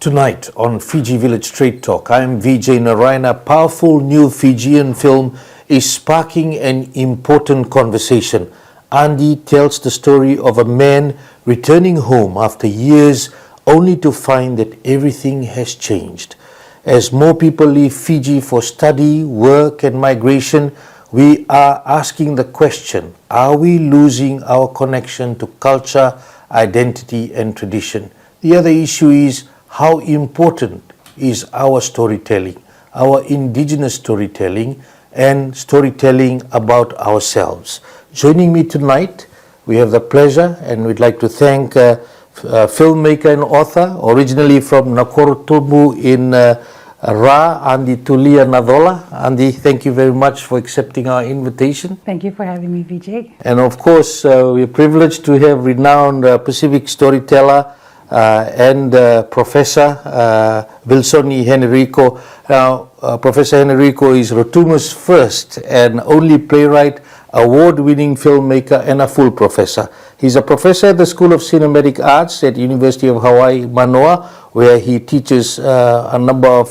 Tonight on Fiji Village Straight Talk, I am Vijay Narayan. A powerful new Fijian film is sparking an important conversation. Andy tells the story of a man returning home after years only to find that everything has changed. As more people leave Fiji for study, work and migration, we are asking the question, are we losing our connection to culture, identity and tradition? The other issue is, how important is our storytelling, our indigenous storytelling and storytelling about ourselves? Joining me tonight, we have the pleasure and we'd like to thank filmmaker and author, originally from Nakorotumu in Ra, Andy Tulia Nacola. Andy, thank you very much for accepting our invitation. Thank you for having me, Vijay. And of course, we're privileged to have renowned Pacific storyteller and Professor Vilsoni Hereniko. Now, Professor Hereniko is Rotuma's first and only playwright, award-winning filmmaker and a full professor. He's a professor at the School of Cinematic Arts at University of Hawaii, Manoa, where he teaches a number of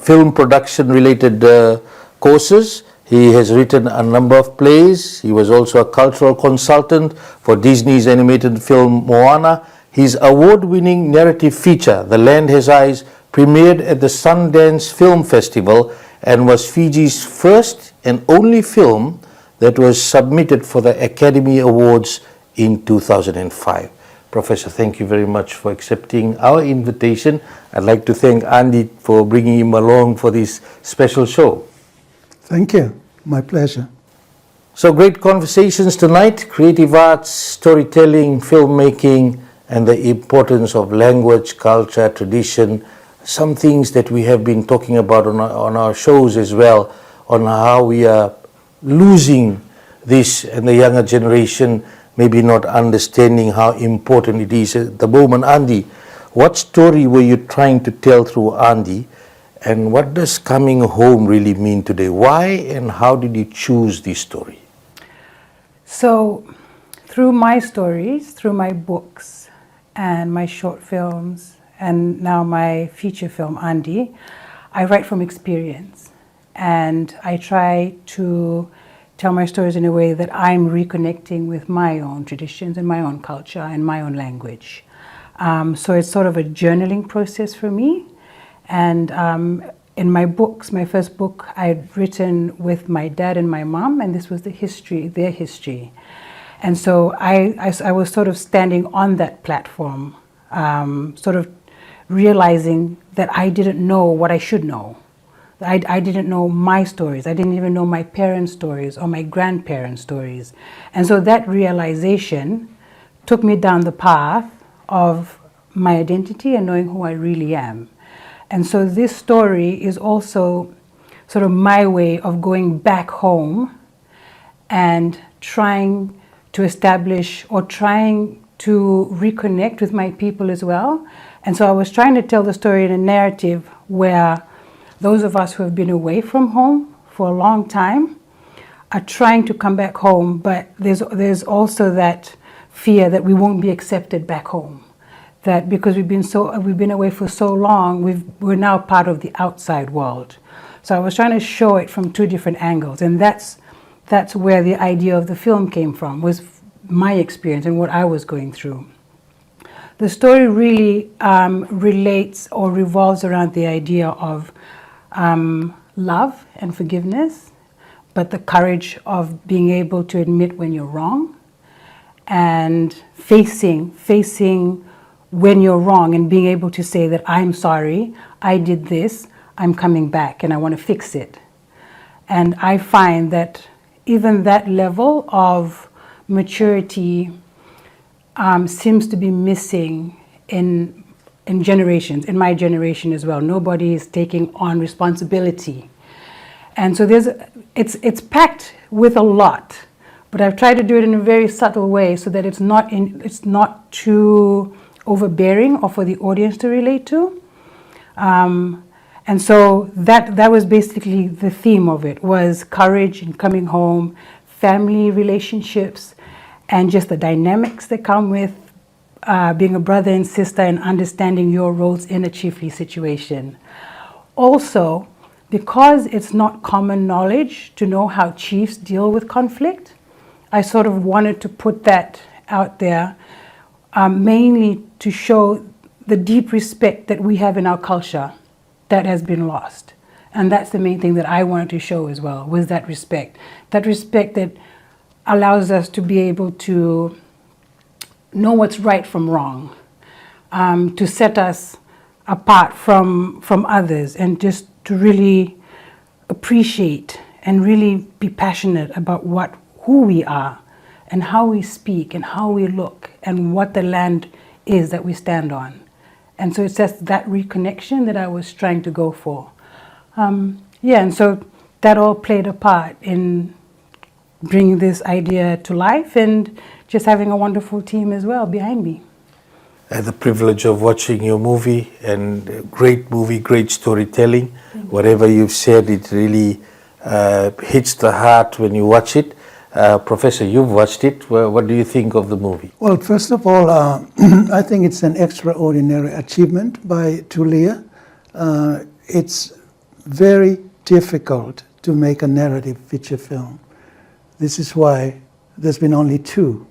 film production-related courses. He has written a number of plays. He was also a cultural consultant for Disney's animated film Moana. His award-winning narrative feature, The Land Has Eyes, premiered at the Sundance Film Festival and was Fiji's first and only film that was submitted for the Academy Awards in 2005. Professor, thank you very much for accepting our invitation. I'd like to thank Andy for bringing him along for this special show. Thank you. My pleasure. So great conversations tonight, creative arts, storytelling, filmmaking, and the importance of language, culture, tradition, some things that we have been talking about on our shows as well, on how we are losing this and the younger generation maybe not understanding how important it is at the moment. Andy, what story were you trying to tell through Andy, and what does coming home really mean today? Why and how did you choose this story? So, through my stories, through my books and my short films and now my feature film, Andy, I write from experience and I try to tell my stories in a way that I'm reconnecting with my own traditions and my own culture and my own language. So it's sort of a journaling process for me. And in my books, my first book, I'd written with my dad and my mom, and this was their history. And so I was sort of standing on that platform, sort of realizing that I didn't know what I should know. I didn't know my stories. I didn't even know my parents' stories or my grandparents' stories. And so that realization took me down the path of my identity and knowing who I really am. And so this story is also sort of my way of going back home and trying to establish or trying to reconnect with my people as well. And so I was trying to tell the story in a narrative where those of us who have been away from home for a long time are trying to come back home, but there's also that fear that we won't be accepted back home. That because we've been away for so long, we're now part of the outside world. So I was trying to show it from two different angles, and that's where the idea of the film came from, was my experience and what I was going through. The story really relates or revolves around the idea of love and forgiveness, but the courage of being able to admit when you're wrong and facing when you're wrong and being able to say that I'm sorry, I did this, I'm coming back and I want to fix it. And I find that even that level of maturity seems to be missing in generations, in my generation as well. Nobody is taking on responsibility. And so it's packed with a lot, but I've tried to do it in a very subtle way so that it's not too overbearing or for the audience to relate to. And so that was basically the theme of it, was courage and coming home, family relationships, and just the dynamics that come with being a brother and sister and understanding your roles in a chiefly situation. Also, because it's not common knowledge to know how chiefs deal with conflict, I sort of wanted to put that out there, mainly to show the deep respect that we have in our culture that has been lost. And that's the main thing that I wanted to show as well, was that respect. That respect that allows us to be able to know what's right from wrong, to set us apart from others, and just to really appreciate and really be passionate about who we are and how we speak and how we look and what the land is that we stand on. And so it's just that reconnection that I was trying to go for. And so that all played a part in bringing this idea to life and just having a wonderful team as well behind me. I had the privilege of watching your movie, and great storytelling. Whatever you've said, it really hits the heart when you watch it. Professor, you've watched it. What do you think of the movie? Well, first of all, I think it's an extraordinary achievement by Tulia. It's very difficult to make a narrative feature film. This is why there's been only two.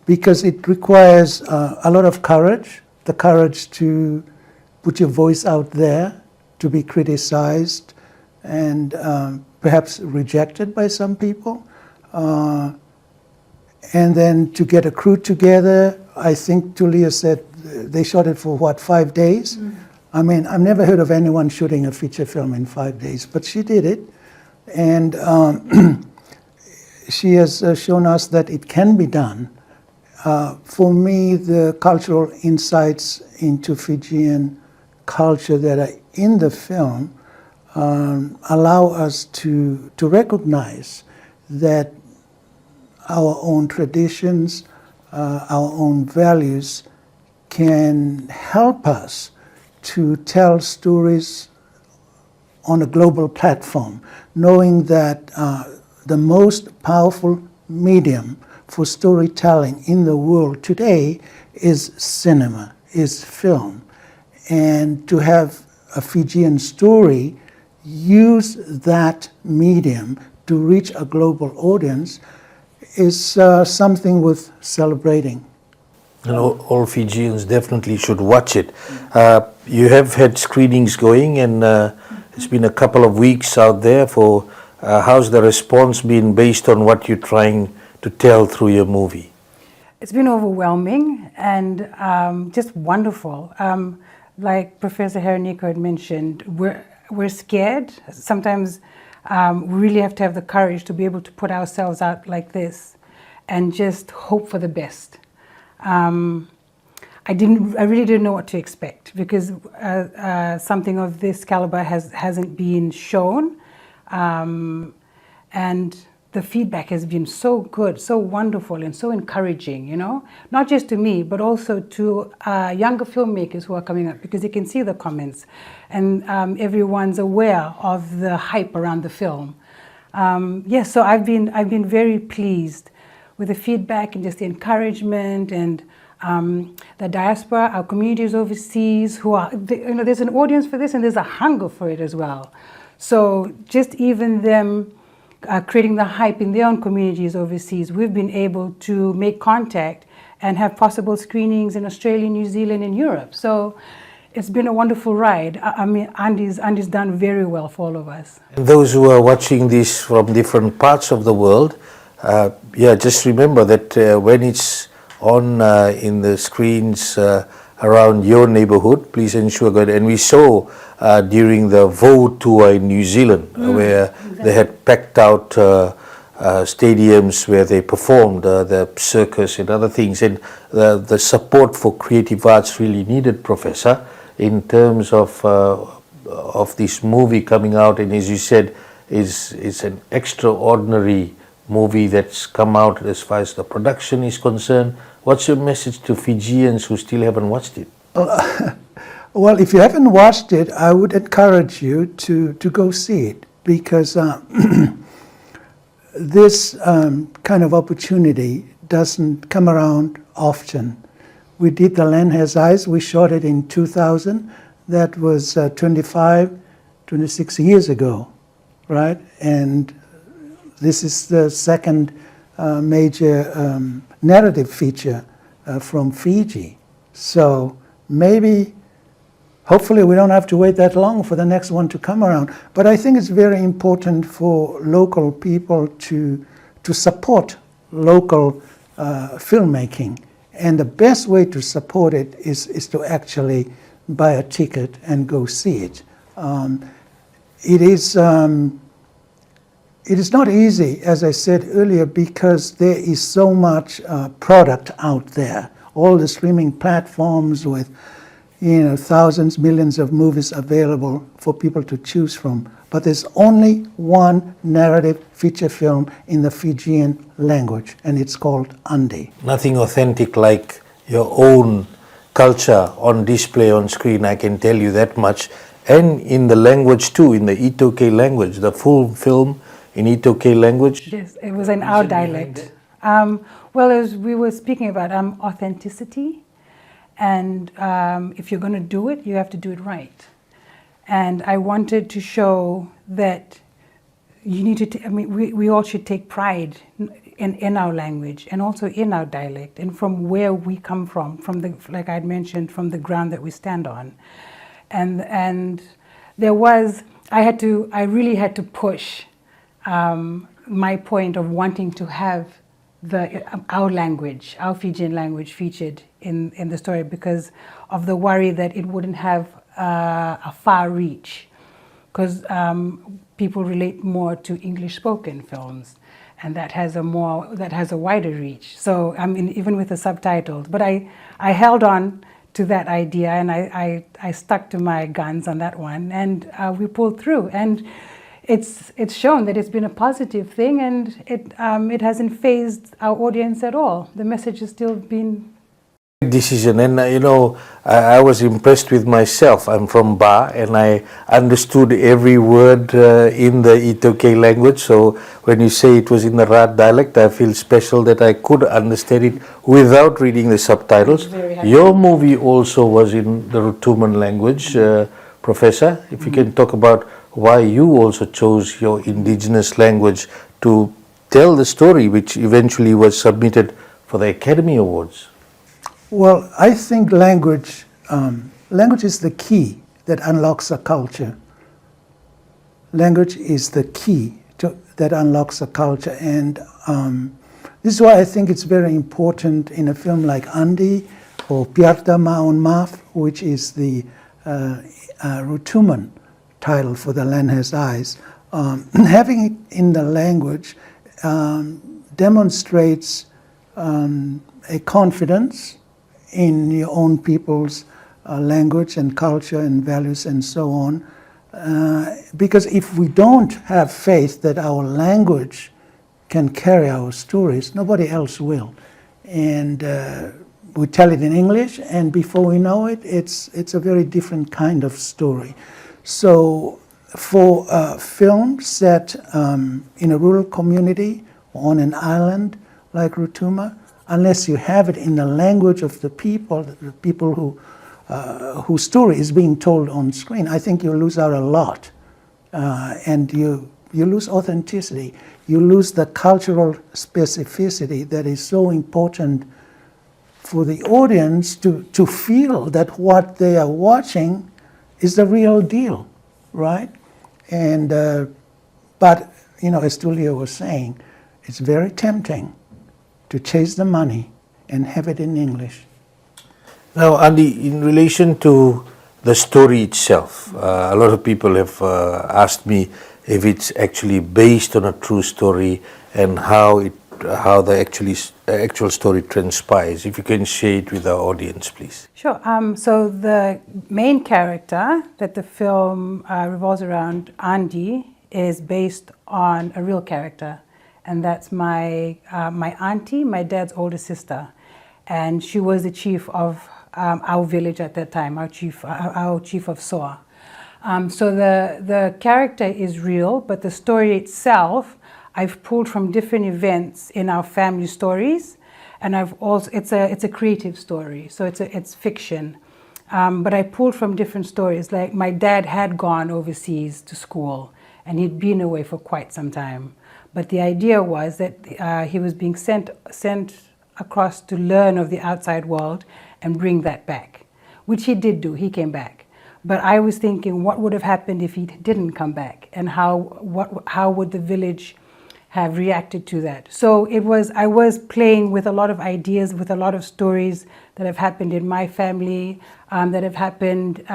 Because it requires a lot of courage, the courage to put your voice out there, to be criticized and perhaps rejected by some people. And then to get a crew together. I think Tulia said they shot it for 5 days? Mm. I mean, I've never heard of anyone shooting a feature film in 5 days, but she did it. And she has shown us that it can be done. For me, the cultural insights into Fijian culture that are in the film allow us to recognize that our own traditions, our own values can help us to tell stories on a global platform, knowing that the most powerful medium for storytelling in the world today is cinema, is film. And to have a Fijian story use that medium to reach a global audience is something worth celebrating. And all Fijians definitely should watch it. You have had screenings going, and it's been a couple of weeks out there. How's the response been based on what you're trying to tell through your movie? It's been overwhelming and just wonderful. Like Professor Hereniko had mentioned, we're scared. Sometimes we really have to have the courage to be able to put ourselves out like this and just hope for the best. I really didn't know what to expect, because something of this caliber hasn't been shown, and the feedback has been so good, so wonderful, and so encouraging, you know, not just to me, but also to younger filmmakers who are coming up, because they can see the comments, and everyone's aware of the hype around the film. Yes, so I've been very pleased with the feedback and just the encouragement, and the diaspora, our communities overseas, there's an audience for this, and there's a hunger for it as well. So just even them creating the hype in their own communities overseas, we've been able to make contact and have possible screenings in Australia, New Zealand, and Europe. So it's been a wonderful ride. I mean, Andy's done very well for all of us. And those who are watching this from different parts of the world, just remember that when it's on in the screens around your neighborhood, please ensure good. And we saw during the vote tour in New Zealand, where exactly. They had packed out stadiums where they performed the circus and other things, and the support for creative arts really needed, Professor, in terms of this movie coming out. And as you said, is an extraordinary movie that's come out as far as the production is concerned. What's your message to Fijians who still haven't watched it? Well, if you haven't watched it, I would encourage you to go see it, because this kind of opportunity doesn't come around often. We did The Land Has Eyes. We shot it in 2000. That was 26 years ago, right? And this is the second major narrative feature from Fiji. So maybe, hopefully we don't have to wait that long for the next one to come around. But I think it's very important for local people to support local filmmaking. And the best way to support it is to actually buy a ticket and go see it. It is not easy, as I said earlier, because there is so much product out there. All the streaming platforms with, thousands, millions of movies available for people to choose from. But there's only one narrative feature film in the Fijian language, and it's called Andi. Nothing authentic like your own culture on display on screen, I can tell you that much. And in the language too, in the Itoke language, the full film in Itoke language. Yes, it was in our dialect. Well, as we were speaking about authenticity, and if you're going to do it, you have to do it right. And I wanted to show that you need to, we all should take pride in our language and also in our dialect and from where we come from the, like I'd mentioned, from the ground that we stand on. And there was, I really had to push my point of wanting to have our language, our Fijian language featured in the story because of the worry that it wouldn't have a far reach, because people relate more to English spoken films, and that has a wider reach. So even with the subtitles, but I held on to that idea and I stuck to my guns on that one, and we pulled through, and it's shown that it's been a positive thing, and it hasn't fazed our audience at all. The message has still been decision, and I was impressed with myself. I'm from Ba, and I understood every word in the Itoke language. So when you say it was in the Rat dialect, I feel special that I could understand it without reading the subtitles. Your movie also was in the Rotuman language, Professor. If you can talk about why you also chose your indigenous language to tell the story, which eventually was submitted for the Academy Awards. Well, I think language is the key that unlocks a culture. Language is the key that unlocks a culture, and this is why I think it's very important in a film like Andi or Piarta Maun Maf, which is the Rotuman title for The Land Has Eyes. Having it in the language demonstrates a confidence in your own people's language and culture and values and so on. Because if we don't have faith that our language can carry our stories, nobody else will. And we tell it in English, and before we know it, it's a very different kind of story. So for a film set in a rural community on an island like Rotuma, unless you have it in the language of the people whose story is being told on screen, I think you lose out a lot. And you lose authenticity. You lose the cultural specificity that is so important for the audience to feel that what they are watching is the real deal, right? And but as Tulia was saying, it's very tempting to chase the money and have it in English. Now, Andy, in relation to the story itself, a lot of people have asked me if it's actually based on a true story and how the actual story transpires. If you can share it with our audience, please. Sure. So the main character that the film revolves around, Andi, is based on a real character. And that's my auntie, my dad's older sister. And she was the chief of our village at that time, our chief of Soa. So the character is real, but the story itself, I've pulled from different events in our family stories And I've also it's a creative story, so it's fiction. But I pulled from different stories. Like my dad had gone overseas to school, and he'd been away for quite some time. But the idea was that he was being sent across to learn of the outside world and bring that back, which he did do. He came back. But I was thinking, what would have happened if he didn't come back, and how would the village have reacted to that? So I was playing with a lot of ideas, with a lot of stories that have happened in my family, that have happened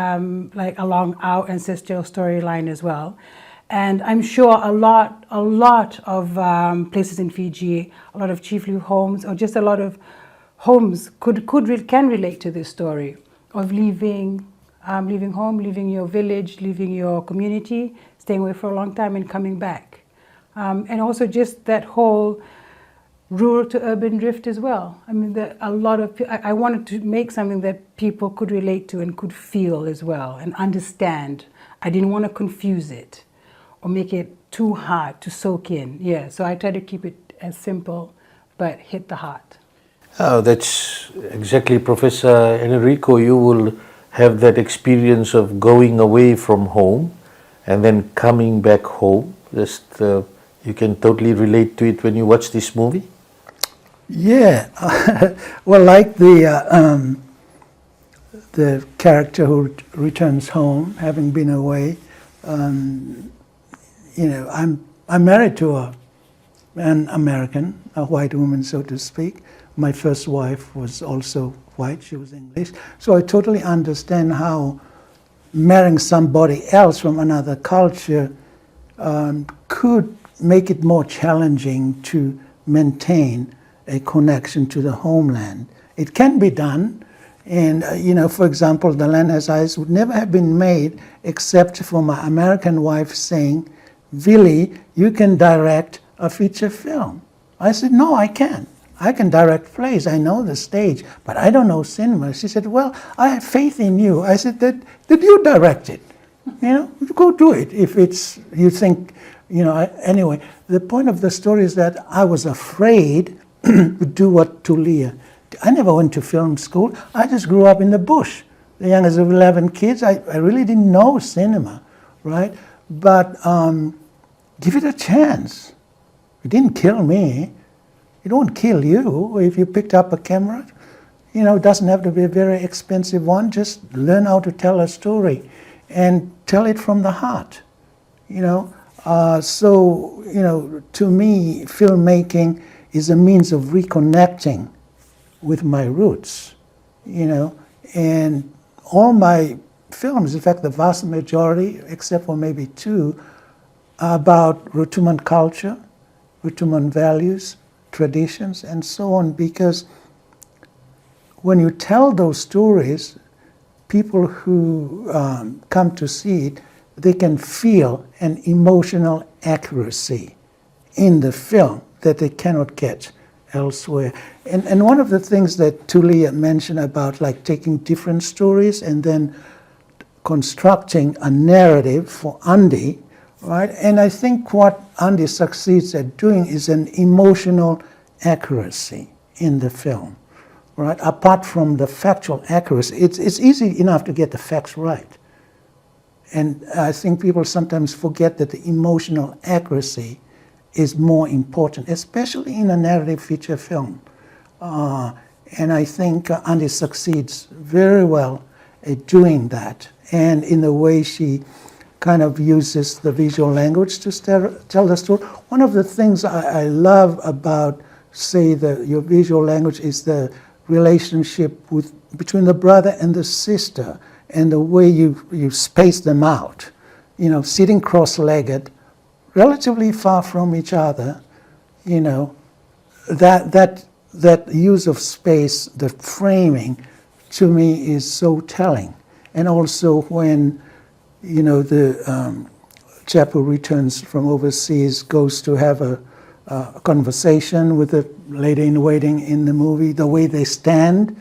like along our ancestral storyline as well. And I'm sure a lot of places in Fiji, a lot of chiefly homes, or just a lot of homes can relate to this story of leaving home, leaving your village, leaving your community, staying away for a long time and coming back. And also just that whole rural to urban drift as well. I mean, I wanted to make something that people could relate to and could feel as well and understand. I didn't want to confuse it or make it too hard to soak in. Yeah, so I tried to keep it as simple, but hit the heart. Oh, that's exactly, Professor Enrico. You will have that experience of going away from home and then coming back home. Just you can totally relate to it when you watch this movie. Yeah, well, like the character who returns home, having been away. You know, I'm married to an American, a white woman, so to speak. My first wife was also white, she was English. So I totally understand how marrying somebody else from another culture could make it more challenging to maintain a connection to the homeland. It can be done, and you know, for example, The Land Has Eyes would never have been made except for my American wife saying, "Villy, you can direct a feature film." I said, "No, I can't. I can direct plays. I know the stage, but I don't know cinema." She said, "Well, I have faith in you." I said, "Did you direct it? You know, go do it if it's you think, you know." Anyway, the point of the story is that I was afraid to do what Tulia. I never went to film school. I just grew up in the bush. The youngest of 11 kids. I really didn't know cinema, right? But give it a chance. It didn't kill me. It won't kill you if you picked up a camera. You know, it doesn't have to be a very expensive one. Just learn how to tell a story and tell it from the heart, you know. So, you know, to me, filmmaking is a means of reconnecting with my roots, you know. And all my films, in fact, the vast majority, except for maybe two, are about Rotuman culture, Rotuman values, traditions, and so on, because when you tell those stories, people who come to see it, they can feel an emotional accuracy in the film that they cannot get elsewhere. And one of the things that Tulia mentioned about like taking different stories and then constructing a narrative for Andy, right? And I think what Andy succeeds at doing is an emotional accuracy in the film, right? Apart from the factual accuracy, it's easy enough to get the facts right. And I think people sometimes forget that the emotional accuracy is more important, especially in a narrative feature film. And I think Andy succeeds very well at doing that. And in the way she kind of uses the visual language to tell the story. One of the things I love about, say, your visual language is the relationship between the brother and the sister, and the way you space them out, you know, sitting cross-legged, relatively far from each other, you know, that use of space, the framing, to me is so telling. And also when, you know, the chap who returns from overseas goes to have a conversation with the lady in waiting in the movie, the way they stand,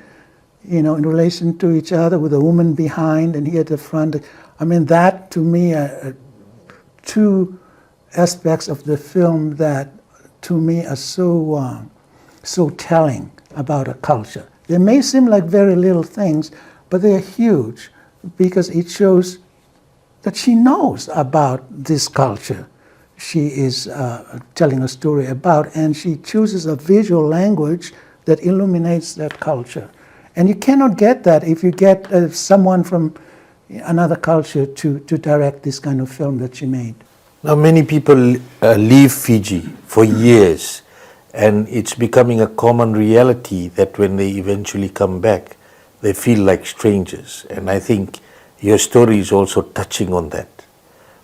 you know, in relation to each other, with a woman behind and he at the front. I mean, that to me are two aspects of the film that to me are so telling about a culture. They may seem like very little things, but they are huge because it shows that she knows about this culture she is telling a story about, and she chooses a visual language that illuminates that culture. And you cannot get that if you get someone from another culture to direct this kind of film that she made. Now, many people leave Fiji for years, and it's becoming a common reality that when they eventually come back, they feel like strangers. And I think your story is also touching on that.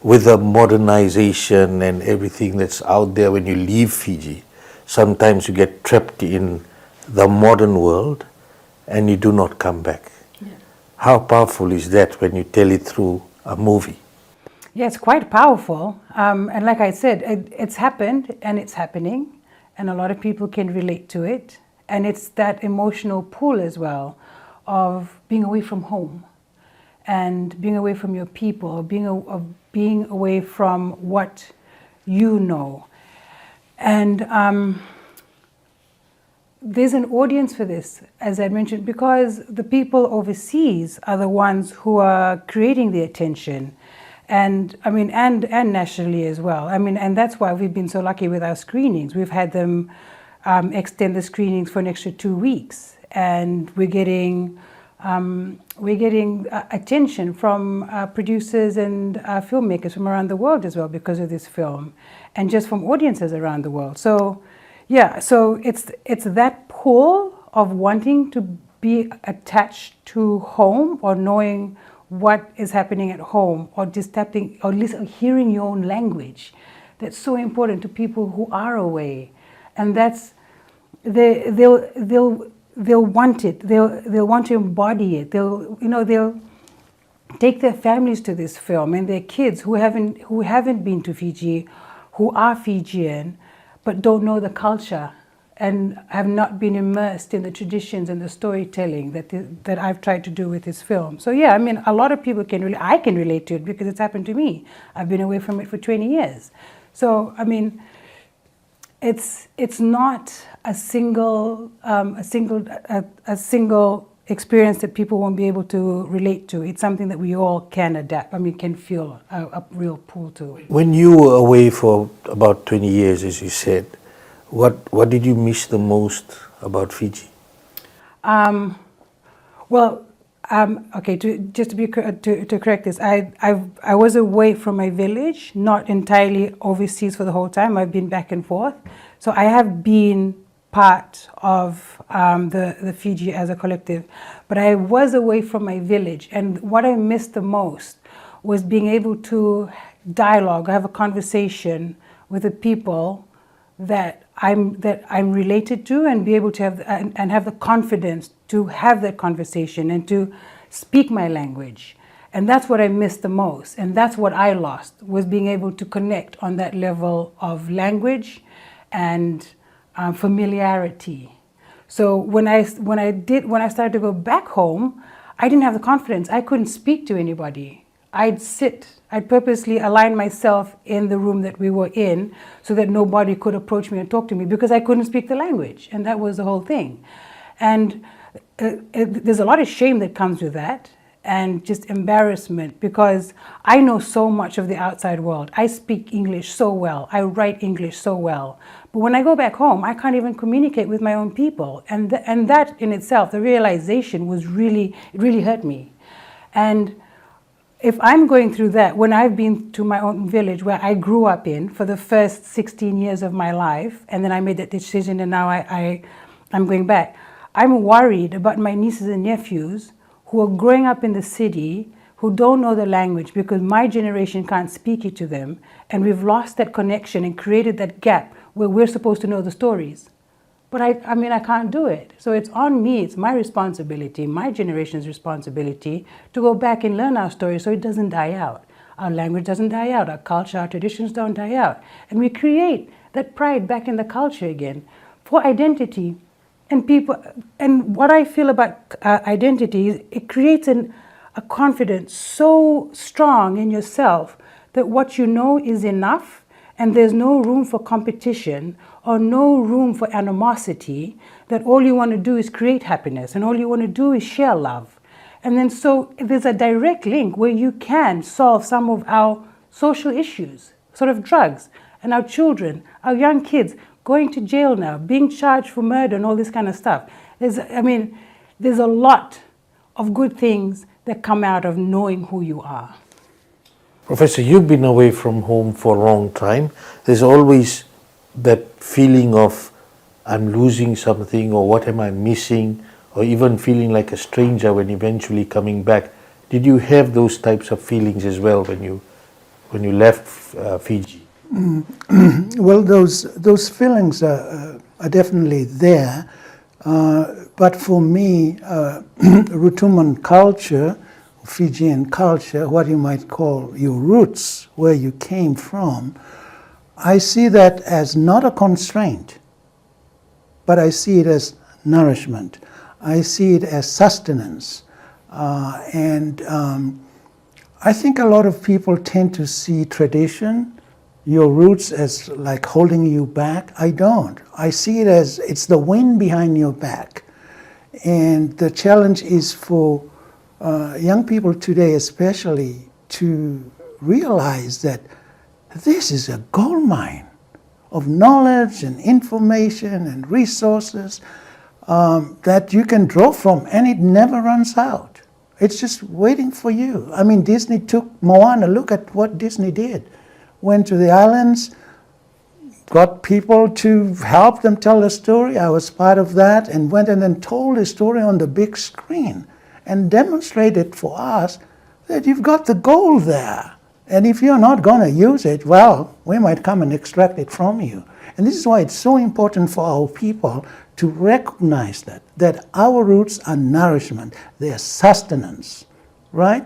With the modernization and everything that's out there when you leave Fiji, sometimes you get trapped in the modern world and you do not come back. Yeah. How powerful is that when you tell it through a movie? Yeah, it's quite powerful. And like I said, it's happened and it's happening, and a lot of people can relate to it. And it's that emotional pull as well of being away from home and being away from your people, being away from what you know. And there's an audience for this, as I mentioned, because the people overseas are the ones who are creating the attention. And I mean, and nationally as well. I mean, and that's why we've been so lucky with our screenings. We've had them extend the screenings for an extra 2 weeks, and we're getting attention from producers and filmmakers from around the world as well because of this film, and just from audiences around the world. So, yeah, so it's that pull of wanting to be attached to home, or knowing what is happening at home, or just tapping or hearing your own language, that's so important to people who are away. And that's they'll want it. They'll want to embody it. They'll take their families to this film, and their kids who haven't been to Fiji, who are Fijian but don't know the culture and have not been immersed in the traditions and the storytelling that I've tried to do with this film. So yeah, I mean, a lot of people I can relate to it because it's happened to me. I've been away from it for 20 years. So I mean, it's not a single experience that people won't be able to relate to. It's something that we all can adapt. I mean, can feel a real pull to. When you were away for about 20 years, as you said, what did you miss the most about Fiji? Okay. To correct this, I was away from my village, not entirely overseas for the whole time. I've been back and forth, so I have been part of the Fiji as a collective, but I was away from my village, and what I missed the most was being able to dialogue, have a conversation with the people that I'm related to, and be able to have the confidence to have that conversation and to speak my language. And that's what I missed the most, and that's what I lost, was being able to connect on that level of language and familiarity. So when I started to go back home, I didn't have the confidence. I couldn't speak to anybody. I'd purposely align myself in the room that we were in so that nobody could approach me and talk to me, because I couldn't speak the language, and that was the whole thing. And there's a lot of shame that comes with that, and just embarrassment, because I know so much of the outside world. I speak English so well. I write English so well. But when I go back home, I can't even communicate with my own people. And that in itself, the realization was really hurt me. And if I'm going through that, when I've been to my own village where I grew up in for the first 16 years of my life, and then I made that decision and now I'm going back, I'm worried about my nieces and nephews who are growing up in the city, who don't know the language because my generation can't speak it to them, and we've lost that connection and created that gap where we're supposed to know the stories. But I mean, I can't do it. So it's on me, it's my responsibility, my generation's responsibility to go back and learn our story so it doesn't die out. Our language doesn't die out, our culture, our traditions don't die out. And we create that pride back in the culture again for identity. And people, and what I feel about identity is it creates a confidence so strong in yourself that what you know is enough, and there's no room for competition or no room for animosity, that all you want to do is create happiness and all you want to do is share love. And then so there's a direct link where you can solve some of our social issues, sort of drugs, and our children, our young kids going to jail now, being charged for murder and all this kind of stuff. There's a lot of good things that come out of knowing who you are. Professor, you've been away from home for a long time. There's always that feeling of I'm losing something, or what am I missing, or even feeling like a stranger when eventually coming back. Did you have those types of feelings as well when you left Fiji? Well, those feelings are definitely there, but for me, Rotuman culture, Fijian culture, what you might call your roots, where you came from, I see that as not a constraint, but I see it as nourishment. I see it as sustenance. And I think a lot of people tend to see tradition, your roots, as like holding you back. I don't. I see it as it's the wind behind your back. And the challenge is for young people today especially to realize that this is a gold mine of knowledge and information and resources that you can draw from, and it never runs out. It's just waiting for you. I mean, Disney took Moana. Look at what Disney did. Went to the islands, got people to help them tell the story. I was part of that, and went and then told the story on the big screen and demonstrated for us that you've got the gold there. And if you're not going to use it, well, we might come and extract it from you. And this is why it's so important for our people to recognize that our roots are nourishment, they are sustenance, right?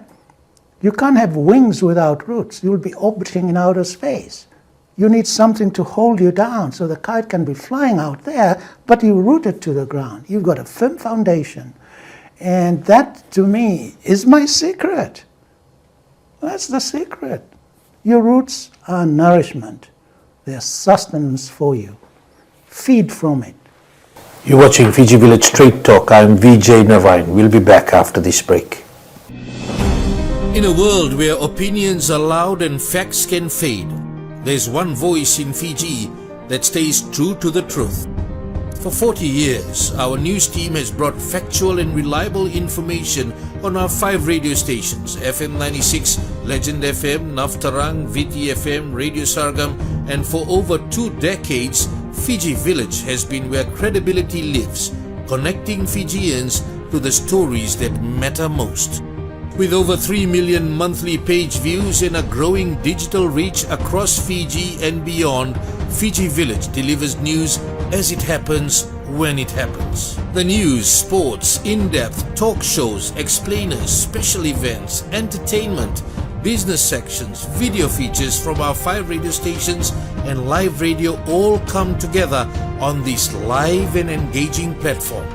You can't have wings without roots. You'll be orbiting in outer space. You need something to hold you down so the kite can be flying out there, but you're rooted to the ground. You've got a firm foundation. And that, to me, is my secret. That's the secret. Your roots are nourishment. They're sustenance for you. Feed from it. You're watching Fiji Village Straight Talk. I'm Vijay Narayan. We'll be back after this break. In a world where opinions are loud and facts can fade, there's one voice in Fiji that stays true to the truth. For 40 years, our news team has brought factual and reliable information on our 5 radio stations: FM 96, Legend FM, Naftarang, VT FM, Radio Sargam, and for over 2 decades, Fiji Village has been where credibility lives, connecting Fijians to the stories that matter most. With over 3 million monthly page views and a growing digital reach across Fiji and beyond, Fiji Village delivers news as it happens, when it happens. The news, sports, in-depth talk shows, explainers, special events, entertainment, business sections, video features from our 5 radio stations and live radio all come together on this live and engaging platform.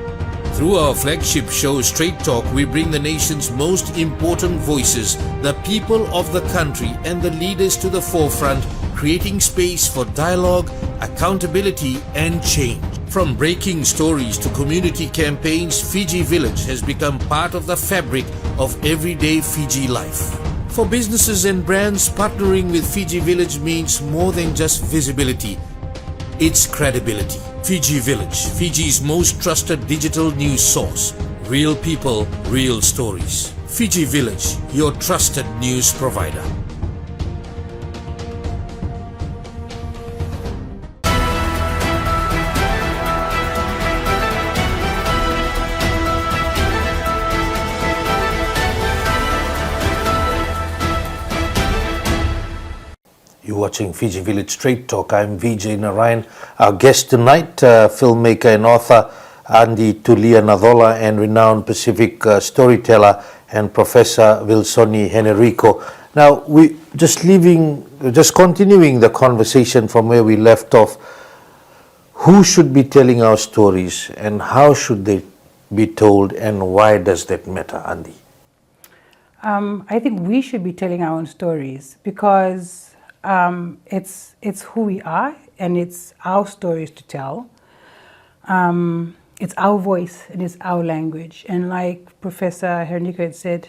Through our flagship show Straight Talk, we bring the nation's most important voices, the people of the country and the leaders to the forefront, creating space for dialogue, accountability and change. From breaking stories to community campaigns, Fiji Village has become part of the fabric of everyday Fiji life. For businesses and brands, partnering with Fiji Village means more than just visibility. It's credibility. Fiji Village, Fiji's most trusted digital news source. Real people, real stories. Fiji Village, your trusted news provider. You're watching Fiji Village Straight Talk. I'm Vijay Narayan. Our guest tonight, filmmaker and author Andy Tulia Nacola and renowned Pacific storyteller and Professor Vilsoni Hereniko. Now, we just continuing the conversation from where we left off. Who should be telling our stories and how should they be told and why does that matter, Andy? I think we should be telling our own stories because it's who we are and it's our stories to tell. it's our voice and it's our language. And like Professor Hereniko had said,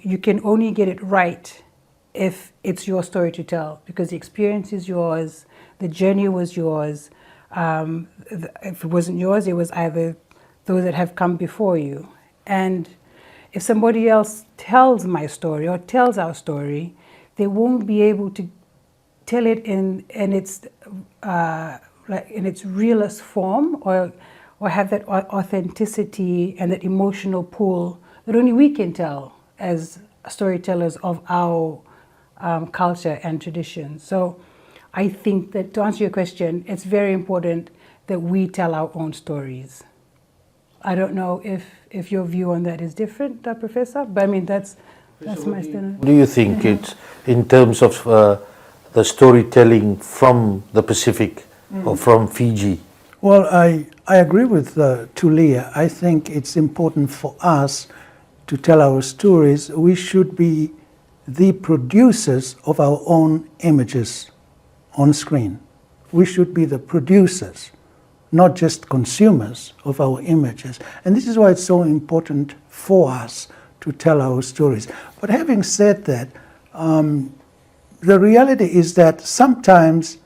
you can only get it right if it's your story to tell, because the experience is yours, the journey was yours. If it wasn't yours, it was either those that have come before you. And if somebody else tells my story or tells our story, they won't be able to tell it in its like in its realest form, or have that authenticity and that emotional pull that only we can tell as storytellers of our culture and tradition. So I think that, to answer your question, it's very important that we tell our own stories. I don't know if your view on that is different, Professor, but I mean, that's my stand. Do you think it's in terms of the storytelling from the Pacific or from Fiji? Well, I agree with Tulia. I think it's important for us to tell our stories. We should be the producers of our own images on screen. We should be the producers, not just consumers of our images. And this is why it's so important for us to tell our stories. But having said that, the reality is that sometimes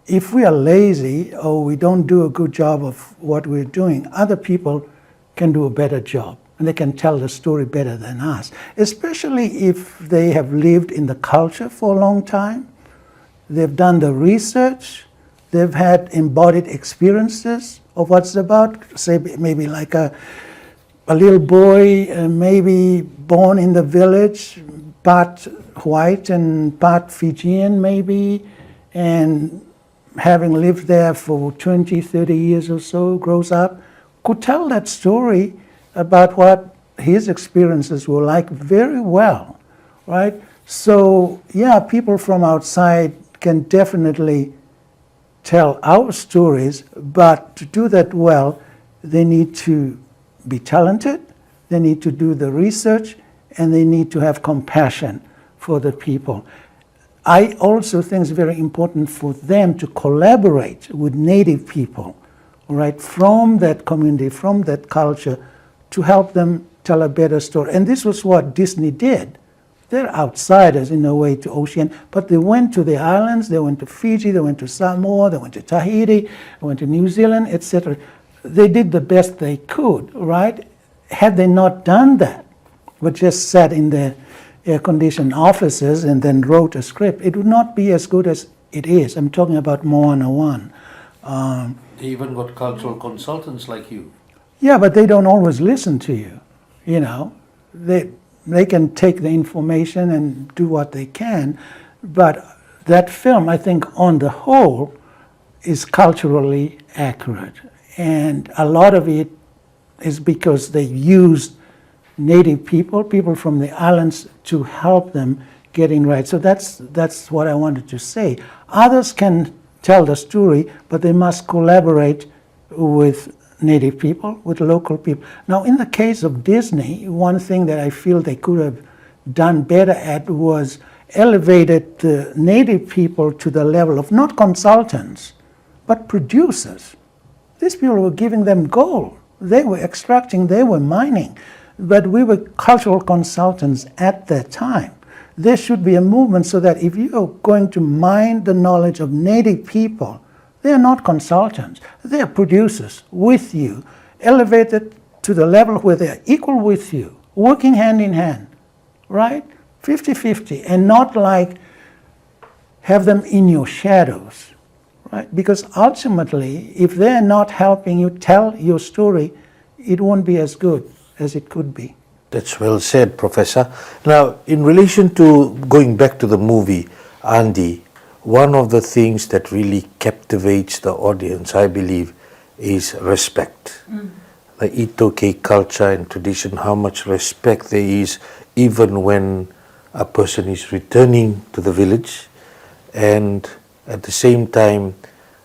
if we are lazy or we don't do a good job of what we're doing, other people can do a better job and they can tell the story better than us, especially if they have lived in the culture for a long time, they've done the research, they've had embodied experiences of what's about, say maybe like a little boy, maybe born in the village, part white and part Fijian maybe, and having lived there for 20, 30 years or so, grows up, could tell that story about what his experiences were like very well, right? So yeah, people from outside can definitely tell our stories, but to do that well, they need to be talented, they need to do the research, and they need to have compassion for the people. I also think it's very important for them to collaborate with native people, right, from that community, from that culture, to help them tell a better story. And this was what Disney did. They're outsiders in a way to Oceania, but they went to the islands, they went to Fiji, they went to Samoa, they went to Tahiti, they went to New Zealand, etc. They did the best they could, right? Had they not done that, but just sat in their air-conditioned offices and then wrote a script, it would not be as good as it is. I'm talking about Moana 1. They even got cultural consultants like you. Yeah, but they don't always listen to you, you know. They can take the information and do what they can, but that film, I think, on the whole, is culturally accurate. And a lot of it is because they used native people, people from the islands, to help them getting right. So that's what I wanted to say. Others can tell the story, but they must collaborate with native people, with local people. Now, in the case of Disney, one thing that I feel they could have done better at was elevated the native people to the level of not consultants, but producers. These people were giving them gold. They were extracting, they were mining. But we were cultural consultants at that time. There should be a movement so that if you are going to mine the knowledge of native people, they are not consultants. They are producers with you, elevated to the level where they are equal with you, working hand in hand, right? 50-50, and not like have them in your shadows, right? Because ultimately, if they're not helping you tell your story, it won't be as good as it could be. That's well said, Professor. Now, in relation to going back to the movie, Andy, one of the things that really captivates the audience, I believe, is respect. The Itoke culture and tradition, how much respect there is, even when a person is returning to the village, and at the same time,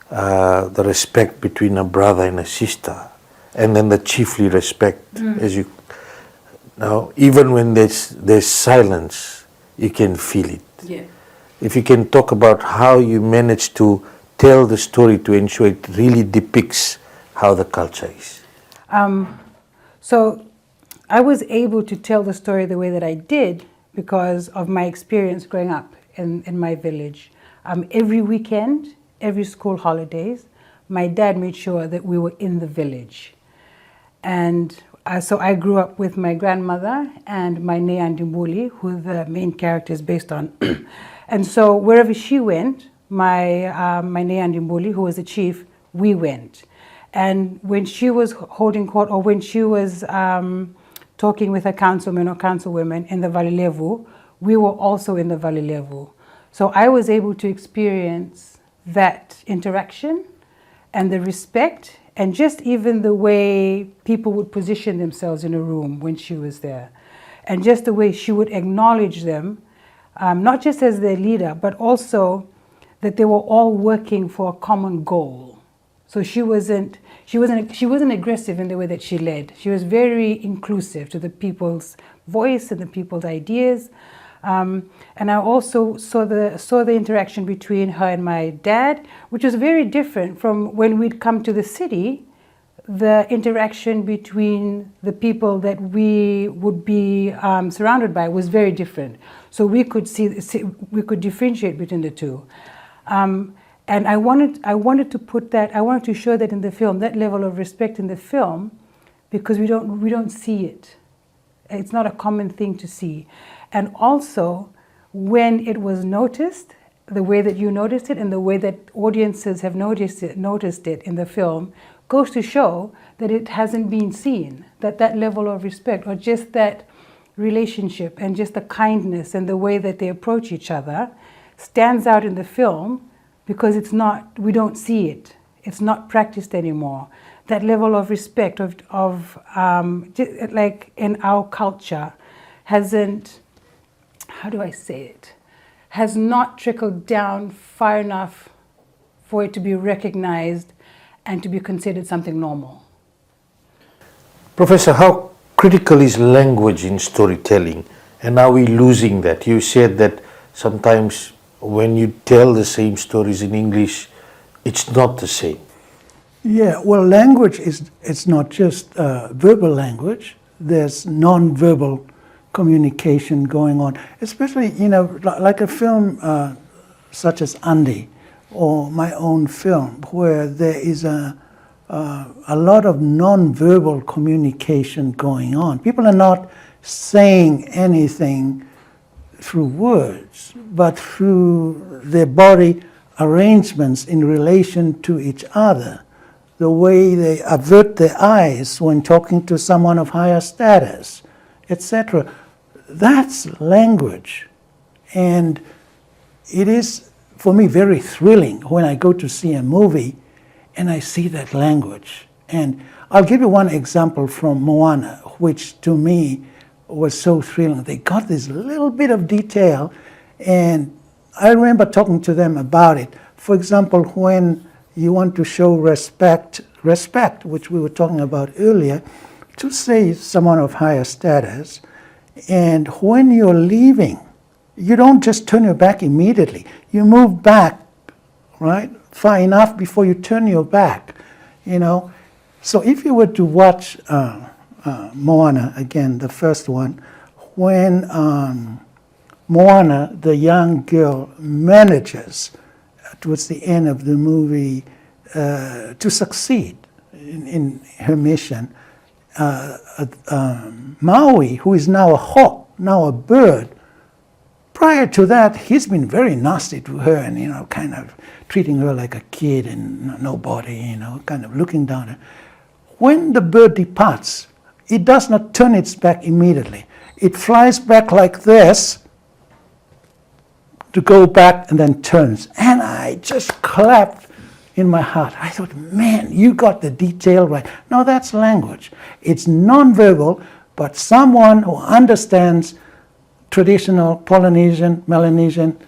the respect between a brother and a sister, and then the chiefly respect, as you now, even when there's silence, you can feel it. Yeah. If you can talk about how you manage to tell the story to ensure it really depicts how the culture is? So I was able to tell the story the way that I did because of my experience growing up in my village. Every weekend, every school holidays, my dad made sure that we were in the village. And so I grew up with my grandmother and my Neandimbuli, who the main character is based on. And so wherever she went, my Neandimbuli, who was a chief, we went. And when she was holding court, or when she was talking with a councilman or councilwomen in the Valilevu, we were also in the Valilevu. So I was able to experience that interaction and the respect, and just even the way people would position themselves in a room when she was there. And just the way she would acknowledge them, not just as their leader, but also that they were all working for a common goal. So she wasn't aggressive in the way that she led. She was very inclusive to the people's voice and the people's ideas. And I also saw the interaction between her and my dad, which was very different from when we'd come to the city. The interaction between the people that we would be surrounded by was very different. So we could we could differentiate between the two. And I wanted to put that, I wanted to show that in the film, that level of respect in the film, because we don't see it. It's not a common thing to see. And also, when it was noticed, the way that you noticed it and the way that audiences have noticed it in the film, goes to show that it hasn't been seen, that level of respect, or just that relationship and just the kindness and the way that they approach each other stands out in the film, because we don't see it. It's not practiced anymore. That level of respect like in our culture hasn't, how do I say it, has not trickled down far enough for it to be recognized and to be considered something normal. Professor, how critical is language in storytelling, and are we losing that? You said that sometimes when you tell the same stories in English, it's not the same. Yeah, well, language it's not just verbal language. There's non-verbal communication going on, especially, like a film such as Andy, or my own film, where there is a lot of non-verbal communication going on. People are not saying anything through words, but through their body arrangements in relation to each other, the way they avert their eyes when talking to someone of higher status, etc. That's language. And it is, for me, very thrilling when I go to see a movie and I see that language. And I'll give you one example from Moana, which to me was so thrilling. They got this little bit of detail, and I remember talking to them about it. For example, when you want to show respect, which we were talking about earlier, to say someone of higher status, and when you're leaving, you don't just turn your back immediately. You move back, right, far enough before you turn your back, So if you were to watch Moana, again, the first one, when Moana, the young girl, manages towards the end of the movie to succeed in her mission, Maui, who is now a hawk, now a bird, prior to that, he's been very nasty to her and, kind of treating her like a kid and nobody, kind of looking down at her. When the bird departs, it does not turn its back immediately. It flies back like this to go back and then turns. And I just clapped in my heart. I thought, man, you got the detail right. No, that's language. It's nonverbal, but someone who understands traditional Polynesian, Melanesian,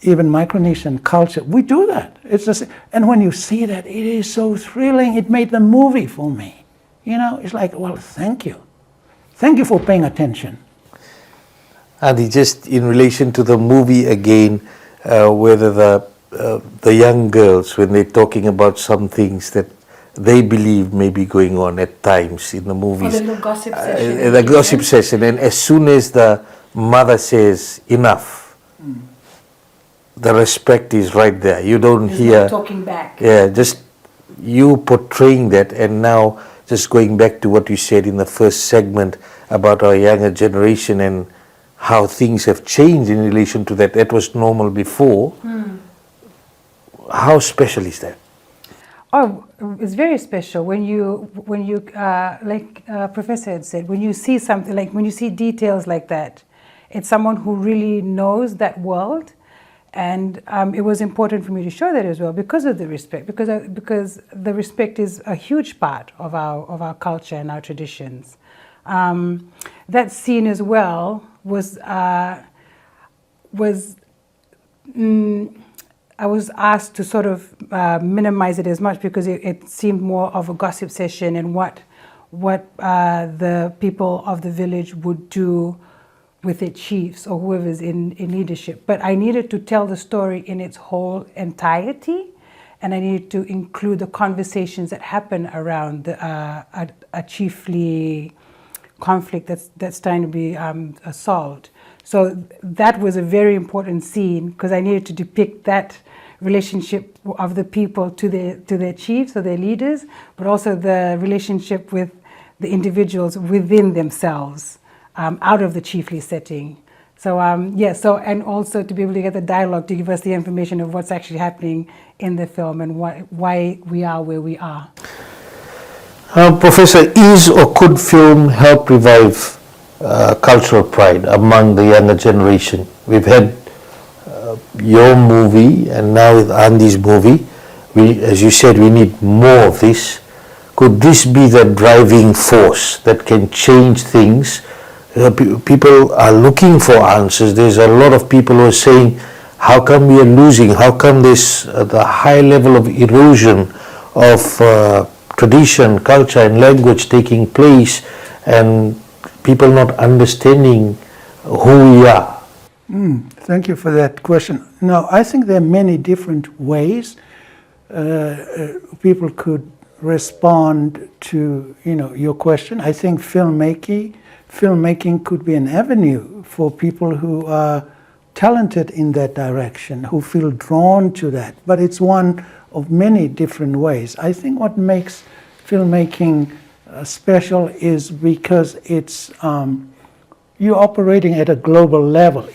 even Micronesian culture, we do that. It's just, and when you see that, it is so thrilling. It made the movie for me. It's like, well, thank you. Thank you for paying attention. And just in relation to the movie again, whether the young girls, when they're talking about some things that they believe may be going on at times in the movies. the little gossip session. The gossip session. And as soon as the mother says enough, the respect is right there. You don't There's hear... no talking back. Yeah, just you portraying that, and now just going back to what you said in the first segment about our younger generation and how things have changed in relation to that. That was normal before. How special is that? Oh, it's very special when you like Professor had said, when you see something, like when you see details like that, it's someone who really knows that world, and it was important for me to show that as well because of the respect, because the respect is a huge part of our culture and our traditions. That scene as well was I was asked to sort of minimize it as much because it seemed more of a gossip session and what the people of the village would do with their chiefs or whoever's in leadership. But I needed to tell the story in its whole entirety, and I needed to include the conversations that happen around a chiefly conflict that's trying to be solved. So that was a very important scene because I needed to depict that relationship of the people to their chiefs or their leaders, but also the relationship with the individuals within themselves, out of the chiefly setting. So and also to be able to get the dialogue to give us the information of what's actually happening in the film and why we are where we are. Professor, is or could film help revive cultural pride among the younger generation? We've had your movie, and now with Andy's movie, as you said, we need more of this. Could this be the driving force that can change things? People are looking for answers. There's a lot of people who are saying, how come we are losing? How come this the high level of erosion of tradition, culture and language taking place, and people not understanding who we are? Thank you for that question. No, I think there are many different ways people could respond to your question. I think filmmaking could be an avenue for people who are talented in that direction, who feel drawn to that. But it's one of many different ways. I think what makes filmmaking special is because it's you're operating at a global level.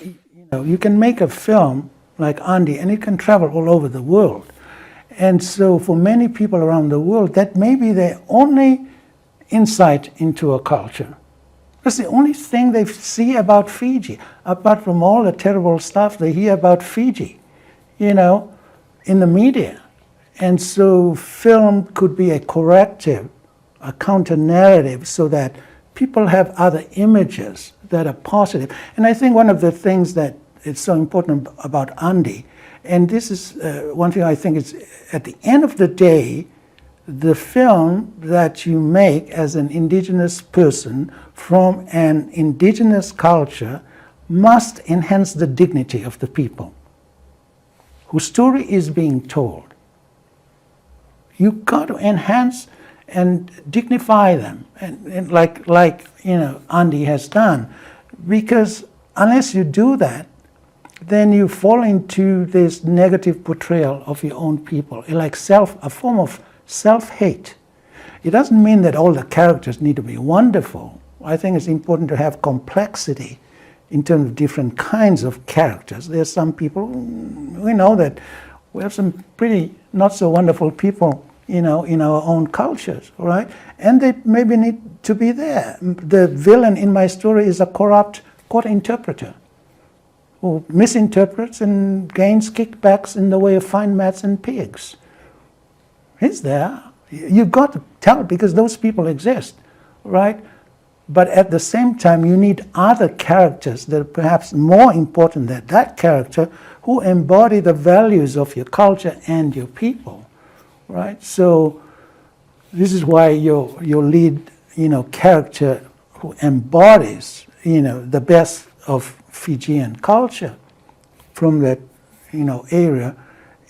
You can make a film like Andy, and it can travel all over the world. And so for many people around the world, that may be their only insight into a culture. That's the only thing they see about Fiji, apart from all the terrible stuff they hear about Fiji, in the media. And so film could be a corrective, a counter-narrative, so that people have other images that are positive. And I think one of the things that is so important about Andy, and this is one thing I think is, at the end of the day, the film that you make as an indigenous person from an indigenous culture must enhance the dignity of the people whose story is being told. You've got to enhance and dignify them, and like Andy has done, because unless you do that, then you fall into this negative portrayal of your own people, like a form of self-hate. It doesn't mean that all the characters need to be wonderful. I think it's important to have complexity in terms of different kinds of characters. There's some people, we know that we have some pretty not so wonderful people, in our own cultures, all right? And they maybe need to be there. The villain in my story is a corrupt court interpreter who misinterprets and gains kickbacks in the way of fine mats and pigs. He's there. You've got to tell it because those people exist, right? But at the same time, you need other characters that are perhaps more important than that character, who embody the values of your culture and your people, right? So this is why your lead, character who embodies, the best of Fijian culture from that, area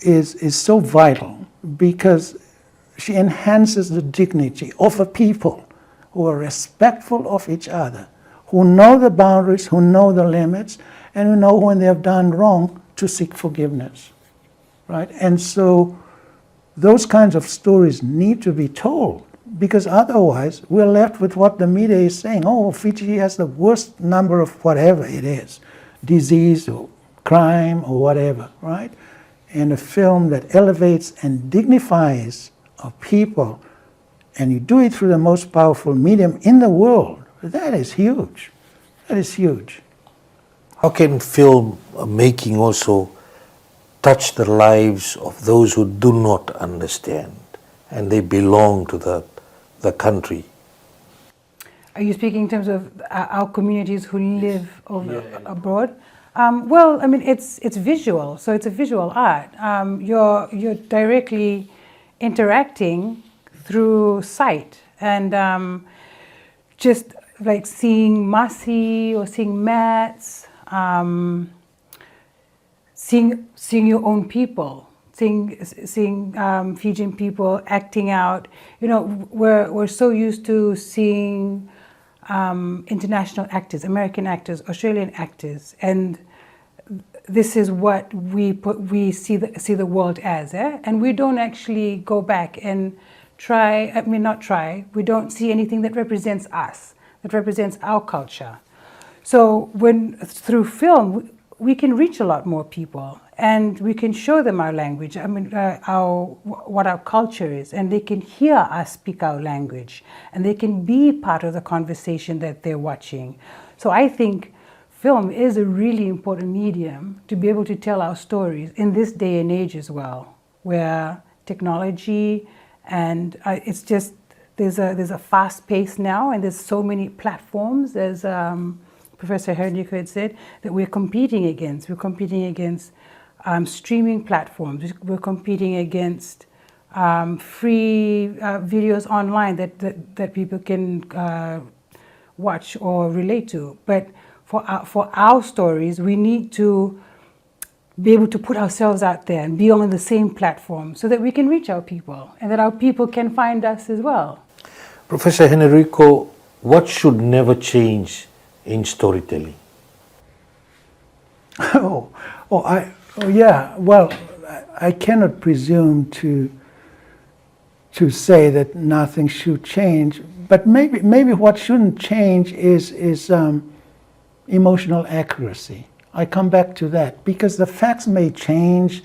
is so vital, because she enhances the dignity of a people who are respectful of each other, who know the boundaries, who know the limits, and who know when they have done wrong to seek forgiveness, right? And so those kinds of stories need to be told, because otherwise we're left with what the media is saying. Oh, Fiji has the worst number of whatever it is, disease or crime or whatever, right? And a film that elevates and dignifies a people, and you do it through the most powerful medium in the world, that is huge. That is huge. How can film making also touch the lives of those who do not understand and they belong to the country? Are you speaking in terms of our communities who live abroad? Well, I mean, it's visual, so it's a visual art. You're directly interacting through sight, and just like seeing masi or seeing mats, seeing your own people, seeing Fijian people acting out. You know, we're so used to seeing international actors, American actors, Australian actors, and this is what we see the world as, and we don't actually go back and try. I mean, not try. We don't see anything that represents us, that represents our culture. So when through film, we can reach a lot more people, and we can show them our language. I mean, what our culture is, and they can hear us speak our language, and they can be part of the conversation that they're watching. So I think film is a really important medium to be able to tell our stories in this day and age as well, where technology and it's just there's a fast pace now, and there's so many platforms, as Professor Hereniko had said, that we're competing against. We're competing against streaming platforms. We're competing against free videos online that people can watch or relate to. But for our stories, we need to be able to put ourselves out there and be on the same platform so that we can reach our people and that our people can find us as well. Professor Hereniko, what should never change in storytelling? Yeah. Well, I cannot presume to say that nothing should change, but maybe what shouldn't change is emotional accuracy. I come back to that because the facts may change,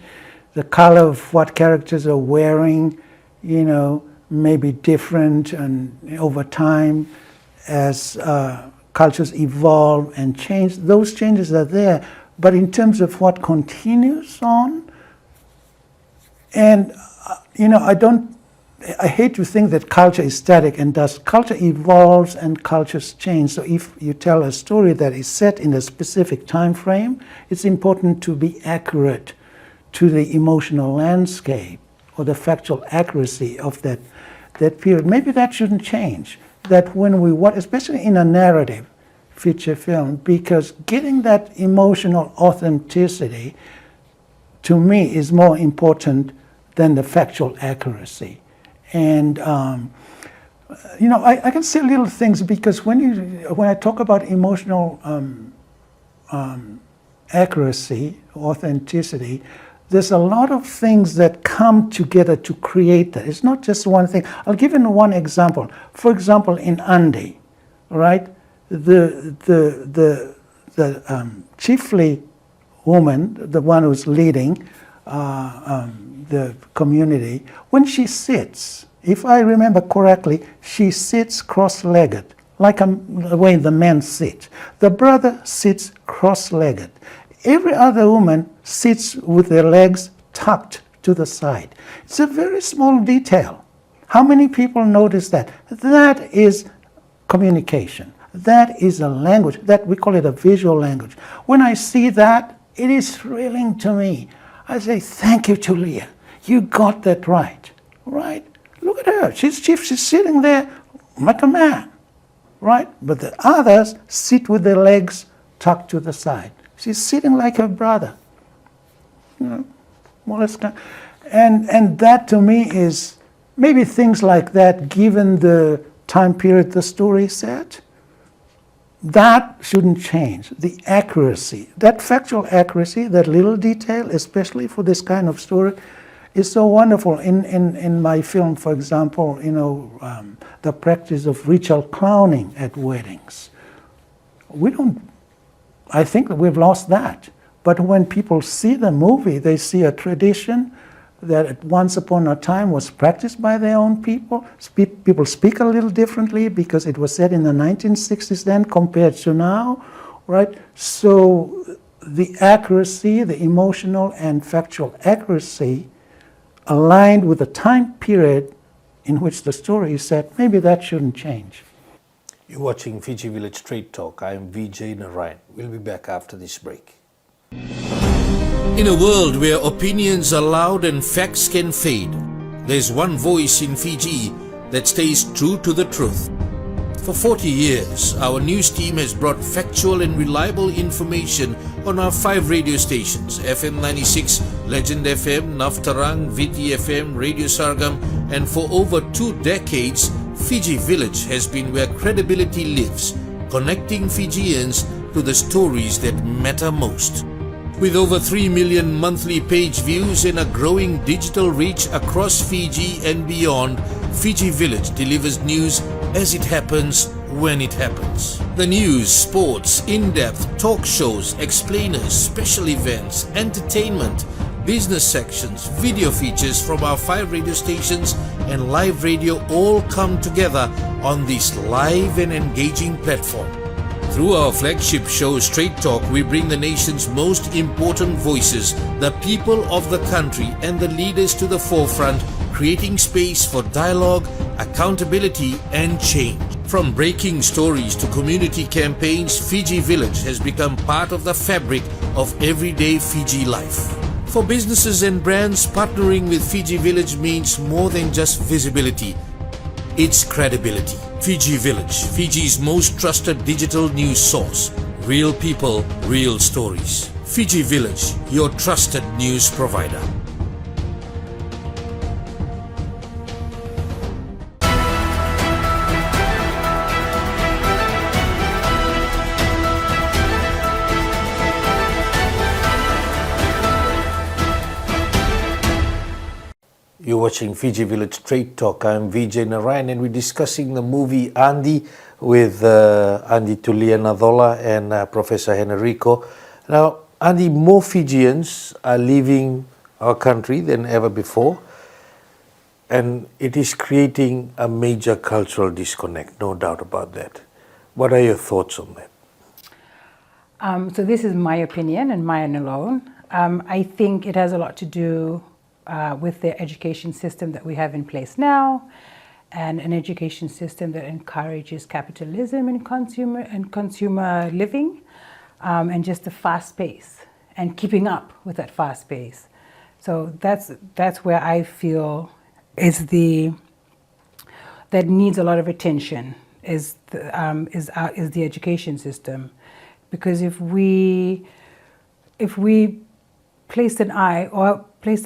the color of what characters are wearing, may be different, and over time, as cultures evolve and change, those changes are there. But in terms of what continues on, and I hate to think that culture is static, and thus culture evolves and cultures change. So if you tell a story that is set in a specific time frame, it's important to be accurate to the emotional landscape or the factual accuracy of that period. Maybe that shouldn't change. That when we watch, especially in a narrative feature film, because getting that emotional authenticity, to me, is more important than the factual accuracy. And I can say little things, because when I talk about emotional accuracy, authenticity, there's a lot of things that come together to create that. It's not just one thing. I'll give you one example. For example, in Andi, right, the chiefly woman, the one who's leading the community, when she sits, if I remember correctly, she sits cross-legged, like the way the men sit. The brother sits cross-legged. Every other woman sits with their legs tucked to the side. It's a very small detail. How many people notice that? That is communication. That is a language. That we call it a visual language. When I see that, it is thrilling to me. I say, thank you, Tulia. You got that right. Right? Look at her. She's sitting there like a man. Right? But the others sit with their legs tucked to the side. She's sitting like her brother. More or less. And that to me is maybe things like that, given the time period the story is set, that shouldn't change. The accuracy, that factual accuracy, that little detail, especially for this kind of story, is so wonderful. In my film, for example, the practice of ritual clowning at weddings. I think that we've lost that. But when people see the movie, they see a tradition that once upon a time was practiced by their own people. People speak a little differently because it was set in the 1960s then compared to now, right? So the accuracy, the emotional and factual accuracy aligned with the time period in which the story is set, maybe that shouldn't change. You're watching Fiji Village Straight Talk. I'm Vijay Narayan. We'll be back after this break. In a world where opinions are loud and facts can fade, there's one voice in Fiji that stays true to the truth. For 40 years, our news team has brought factual and reliable information on our 5 radio stations: FM 96, Legend FM, Naftarang, Viti FM, Radio Sargam, and for over 2 decades, Fiji Village has been where credibility lives, connecting Fijians to the stories that matter most. With over 3 million monthly page views and a growing digital reach across Fiji and beyond, Fiji Village delivers news as it happens, when it happens. The news, sports, in-depth talk shows, explainers, special events, entertainment, business sections, video features from our 5 radio stations and live radio all come together on this live and engaging platform. Through our flagship show Straight Talk, we bring the nation's most important voices, the people of the country and the leaders to the forefront, creating space for dialogue, accountability and change. From breaking stories to community campaigns, Fiji Village has become part of the fabric of everyday Fiji life. For businesses and brands, partnering with Fiji Village means more than just visibility. It's credibility. Fiji Village, Fiji's most trusted digital news source. Real people, real stories. Fiji Village, your trusted news provider. You're watching Fiji Village Straight Talk. I'm Vijay Narayan and we're discussing the movie Andi with Andi Tulia Nacola and Professor Hereniko. Now, Andi, more Fijians are leaving our country than ever before, and it is creating a major cultural disconnect, no doubt about that. What are your thoughts on that? So this is my opinion and mine alone. I think it has a lot to do with the education system that we have in place now, and an education system that encourages capitalism and consumer living, and just the fast pace and keeping up with that fast pace. So that's where I feel that needs a lot of attention is the education system, because if we place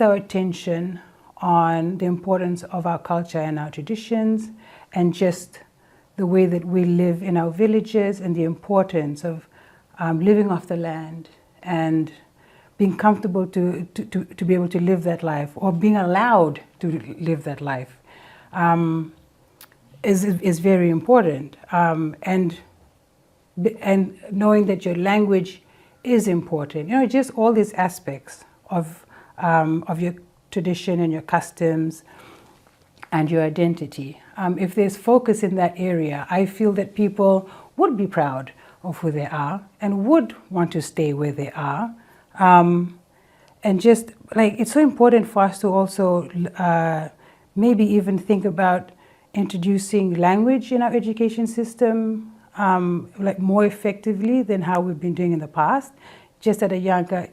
our attention on the importance of our culture and our traditions and just the way that we live in our villages and the importance of living off the land and being comfortable to be able to live that life, or being allowed to live that life, is very important. And knowing that your language is important. Just all these aspects of your tradition and your customs and your identity. If there's focus in that area, I feel that people would be proud of who they are and would want to stay where they are. And just it's so important for us to also maybe even think about introducing language in our education system more effectively than how we've been doing in the past, just at a younger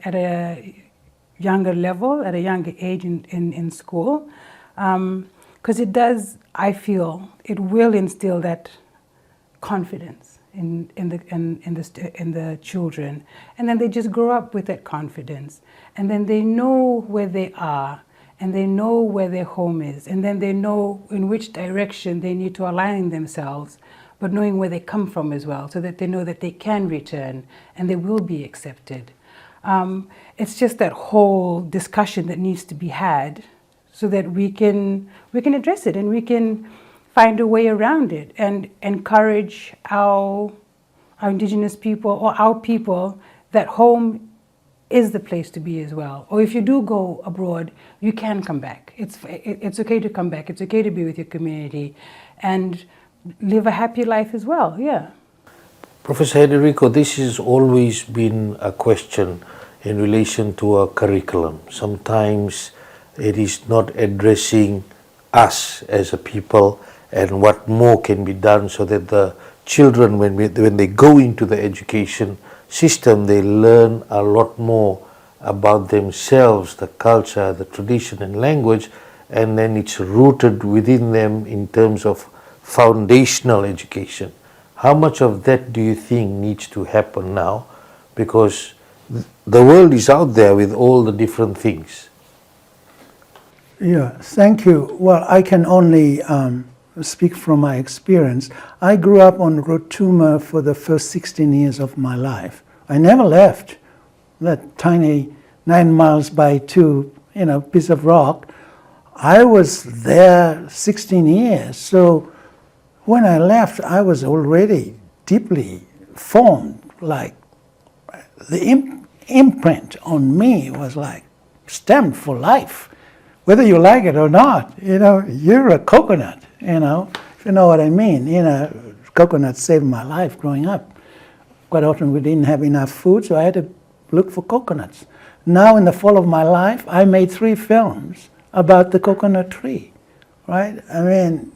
level, at a younger age in school, because it does. I feel it will instill that confidence in the children, and then they just grow up with that confidence, and then they know where they are, and they know where their home is, and then they know in which direction they need to align themselves, but knowing where they come from as well, so that they know that they can return and they will be accepted. It's just that whole discussion that needs to be had so that we can address it and we can find a way around it and encourage our indigenous people or our people that home is the place to be as well. Or if you do go abroad, you can come back. It's okay to come back. It's okay to be with your community and live a happy life as well, yeah. Professor Hereniko, this has always been a question in relation to our curriculum. Sometimes it is not addressing us as a people and what more can be done so that the children, when they go into the education system, they learn a lot more about themselves, the culture, the tradition and language, and then it's rooted within them in terms of foundational education. How much of that do you think needs to happen now? Because the world is out there with all the different things. Yeah, thank you. Well, I can only speak from my experience. I grew up on Rotuma for the first 16 years of my life. I never left that tiny 9 miles by 2, piece of rock. I was there 16 years. So when I left, I was already deeply formed. Like the imprint on me was like stamped for life. Whether you like it or not, you're a coconut, if you know what I mean. Coconuts saved my life growing up. Quite often we didn't have enough food, so I had to look for coconuts. Now in the fall of my life, I made 3 films about the coconut tree, right? I mean,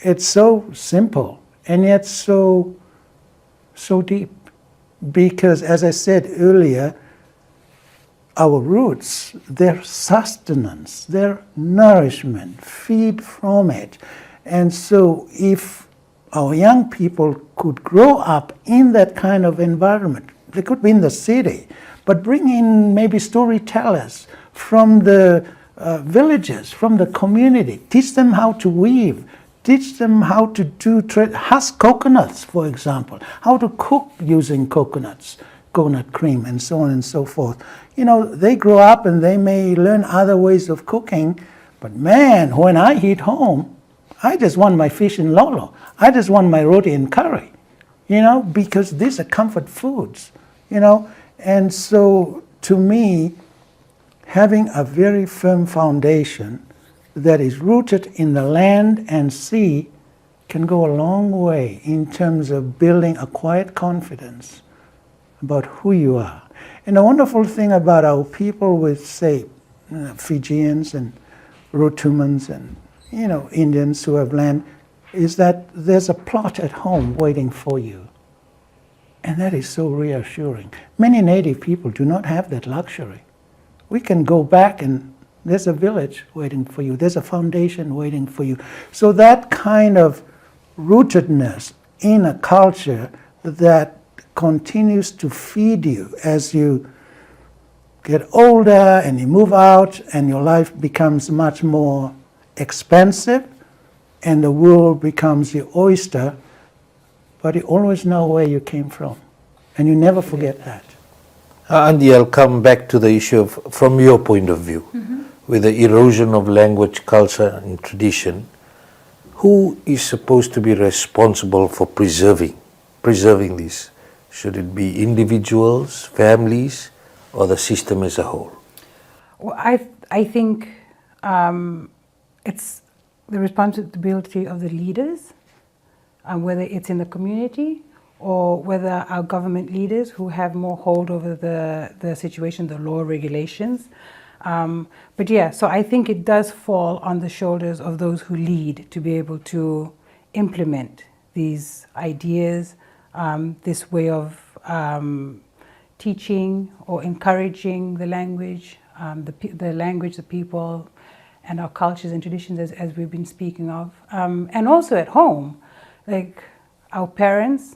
it's so simple and yet so deep. Because as I said earlier, our roots, their sustenance, their nourishment, feed from it. And so if our young people could grow up in that kind of environment, they could be in the city, but bring in maybe storytellers from the villages, from the community, teach them how to weave, teach them how to husk coconuts, for example, how to cook using coconuts, coconut cream, and so on and so forth. They grow up and they may learn other ways of cooking, but man, when I eat home, I just want my fish and lolo. I just want my roti and curry, because these are comfort foods, And so to me, having a very firm foundation that is rooted in the land and sea can go a long way in terms of building a quiet confidence about who you are. And the wonderful thing about our people with, say, Fijians and Rotumans and, Indians who have land is that there's a plot at home waiting for you. And that is so reassuring. Many native people do not have that luxury. We can go back and there's a village waiting for you. There's a foundation waiting for you. So that kind of rootedness in a culture that continues to feed you as you get older and you move out and your life becomes much more expansive and the world becomes your oyster, but you always know where you came from and you never forget that. Andy, I'll come back to the issue from your point of view, with the erosion of language, culture and tradition. Who is supposed to be responsible for preserving this? Should it be individuals, families, or the system as a whole? Well, I think it's the responsibility of the leaders, whether it's in the community or whether our government leaders who have more hold over the situation, the law regulations. But yeah, so I think it does fall on the shoulders of those who lead to be able to implement these ideas, this way of teaching or encouraging the language, the people, and our cultures and traditions as we've been speaking of. And also at home, like our parents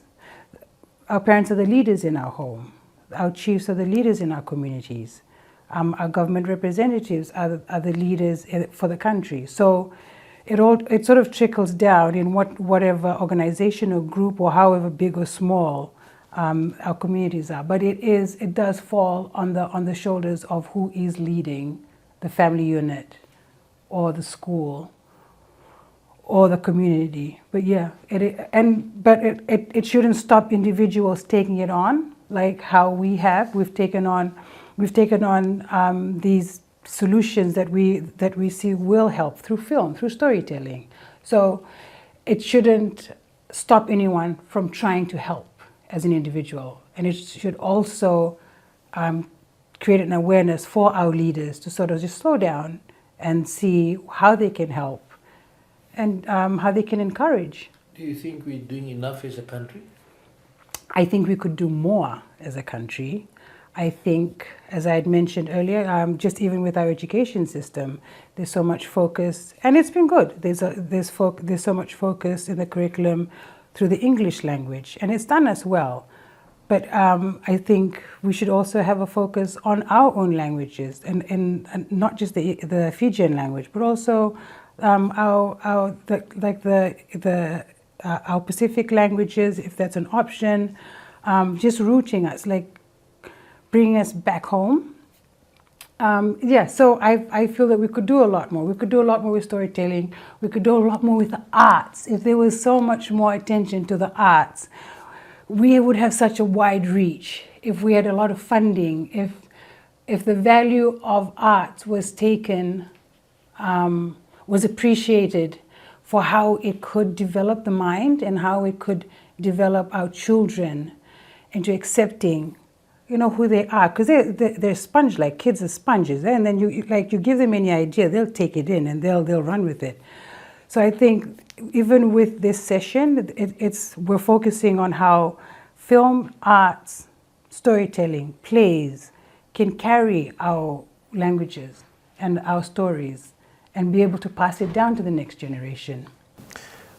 are the leaders in our home. Our chiefs are the leaders in our communities. Our government representatives are the leaders for the country. So it sort of trickles down in whatever organization or group or however big or small our communities are. But it does fall on the shoulders of who is leading the family unit or the school or the community. But yeah, it shouldn't stop individuals taking it on, like how we've taken on these solutions that we see will help through film, through storytelling. So it shouldn't stop anyone from trying to help as an individual, and it should also create an awareness for our leaders to sort of just slow down and see how they can help and how they can encourage. Do you think we're doing enough as a country? I think we could do more as a country. I think, as I had mentioned earlier, just even with our education system, there's so much focus, and it's been good. There's so much focus in the curriculum through the English language, and it's done as well. But I think we should also have a focus on our own languages, and not just the Fijian language, but also our Pacific languages, if that's an option, just rooting us, like bringing us back home. So I feel that we could do a lot more. We could do a lot more with storytelling. We could do a lot more with the arts. If there was so much more attention to the arts, we would have such a wide reach. If we had a lot of funding, if the value of arts was taken, was appreciated for how it could develop the mind and how it could develop our children into accepting, who they are, because they're sponge-like. Kids are sponges, and then you give them any idea, they'll take it in and they'll run with it. So I think even with this session, we're focusing on how film, arts, storytelling, plays can carry our languages and our stories and be able to pass it down to the next generation.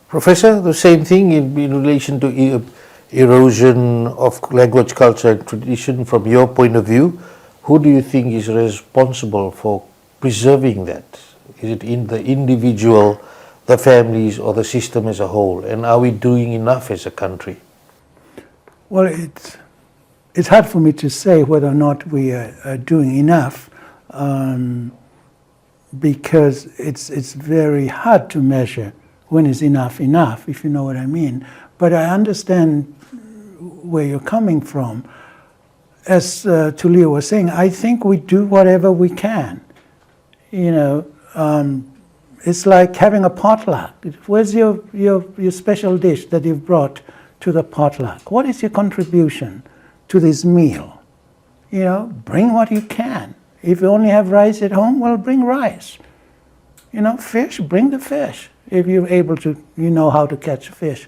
Professor, the same thing in relation to erosion of language, culture and tradition. From your point of view, who do you think is responsible for preserving that? Is it in the individual, the families, or the system as a whole? And are we doing enough as a country? Well, it's hard for me to say whether or not we are doing enough, because it's very hard to measure when is enough, if you know what I mean. But I understand where you're coming from. As Tulia was saying, I think we do whatever we can. It's like having a potluck. Where's your special dish that you've brought to the potluck? What is your contribution to this meal? Bring what you can. If you only have rice at home, well, bring rice. Fish, bring the fish. If you're able to, know how to catch fish.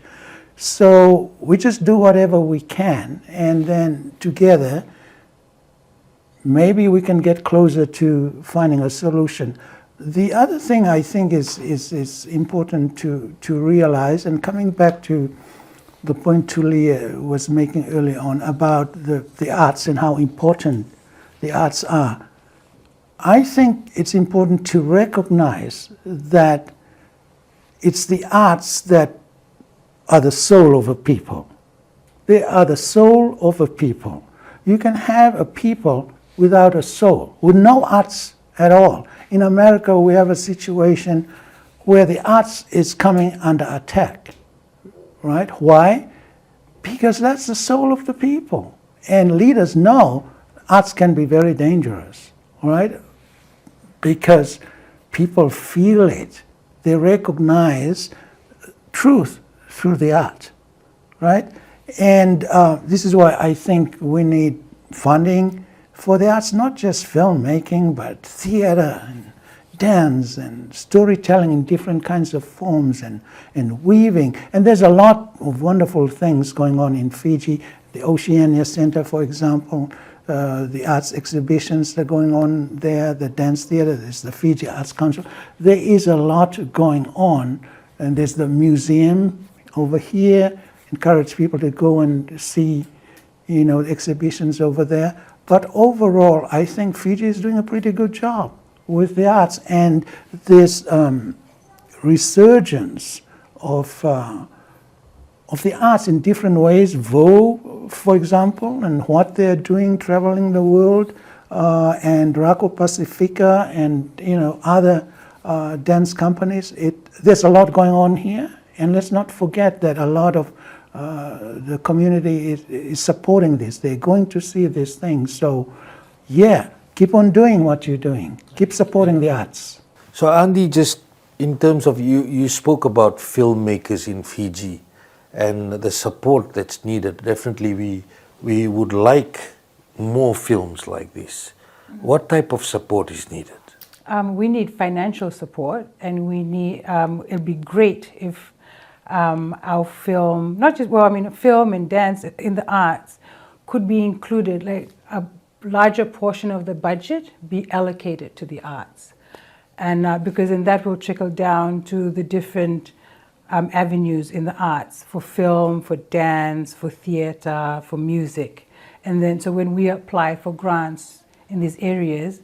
So we just do whatever we can, and then together, maybe we can get closer to finding a solution. The other thing I think is important to realize, and coming back to the point Tulia was making early on about the arts and how important the arts are, I think it's important to recognize that it's the arts that are the soul of a people. They are the soul of a people. You can have a people without a soul, with no arts at all. In America, we have a situation where the arts is coming under attack, right? Why? Because that's the soul of the people. And leaders know arts can be very dangerous, right? Because people feel it. They recognize truth through the art, right? And this is why I think we need funding for the arts, not just filmmaking, but theater and dance and storytelling in different kinds of forms and weaving. And there's a lot of wonderful things going on in Fiji. The Oceania Center, for example, the arts exhibitions that are going on there, the dance theater, there's the Fiji Arts Council. There is a lot going on, and there's the museum over here. Encourage people to go and see, the exhibitions over there. But overall, I think Fiji is doing a pretty good job with the arts, and this resurgence of the arts in different ways. Vo, for example, and what they're doing, traveling the world, and Rako Pacifica, and other dance companies. There's a lot going on here, and let's not forget that a lot of the community is supporting this. They're going to see these things. So, yeah, keep on doing what you're doing. Keep supporting the arts. So Andy, just in terms of you spoke about filmmakers in Fiji and the support that's needed. Definitely we would like more films like this. What type of support is needed? We need financial support, and we need, it'd be great if our film, film and dance in the arts could be included, like a larger portion of the budget be allocated to the arts. And because then that will trickle down to the different avenues in the arts, for film, for dance, for theater, for music. And then so when we apply for grants in these areas,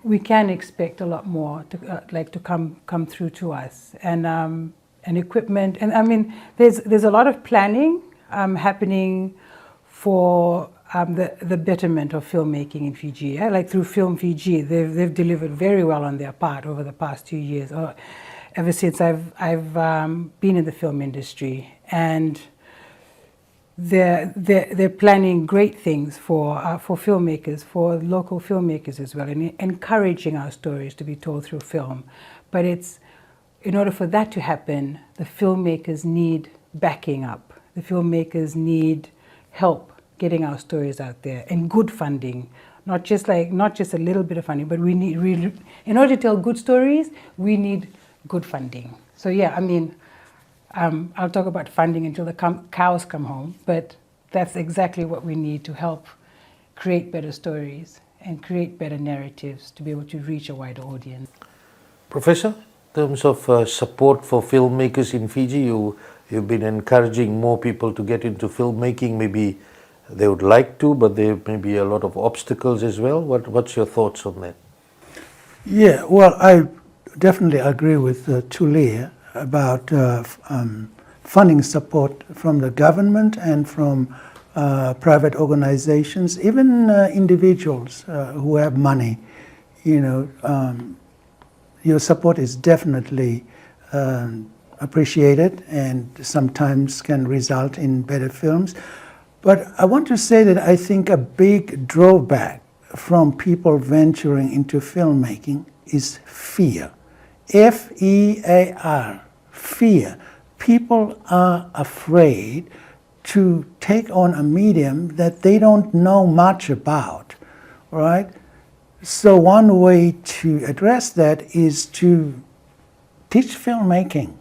we can expect a lot more to come through to us, and equipment. And I mean, there's a lot of planning happening for the betterment of filmmaking in Fiji. Like through Film Fiji, they've delivered very well on their part over the past 2 years, or ever since I've been in the film industry, and they're planning great things for filmmakers, for local filmmakers as well, and encouraging our stories to be told through film. But in order for that to happen, the filmmakers need backing up. The filmmakers need help getting our stories out there, and good funding, not just a little bit of funding, but we need really, in order to tell good stories, we need good funding. So yeah, I mean, I'll talk about funding until the cows come home, but that's exactly what we need to help create better stories and create better narratives to be able to reach a wider audience. Professor, in terms of support for filmmakers in Fiji, you've been encouraging more people to get into filmmaking. Maybe they would like to, but there may be a lot of obstacles as well. What's your thoughts on that? Yeah, well, I definitely agree with Tulia about funding support from the government and from private organizations, even individuals who have money. Your support is definitely appreciated, and sometimes can result in better films. But I want to say that I think a big drawback from people venturing into filmmaking is fear. F-E-A-R, fear. People are afraid to take on a medium that they don't know much about, right? So one way to address that is to teach filmmaking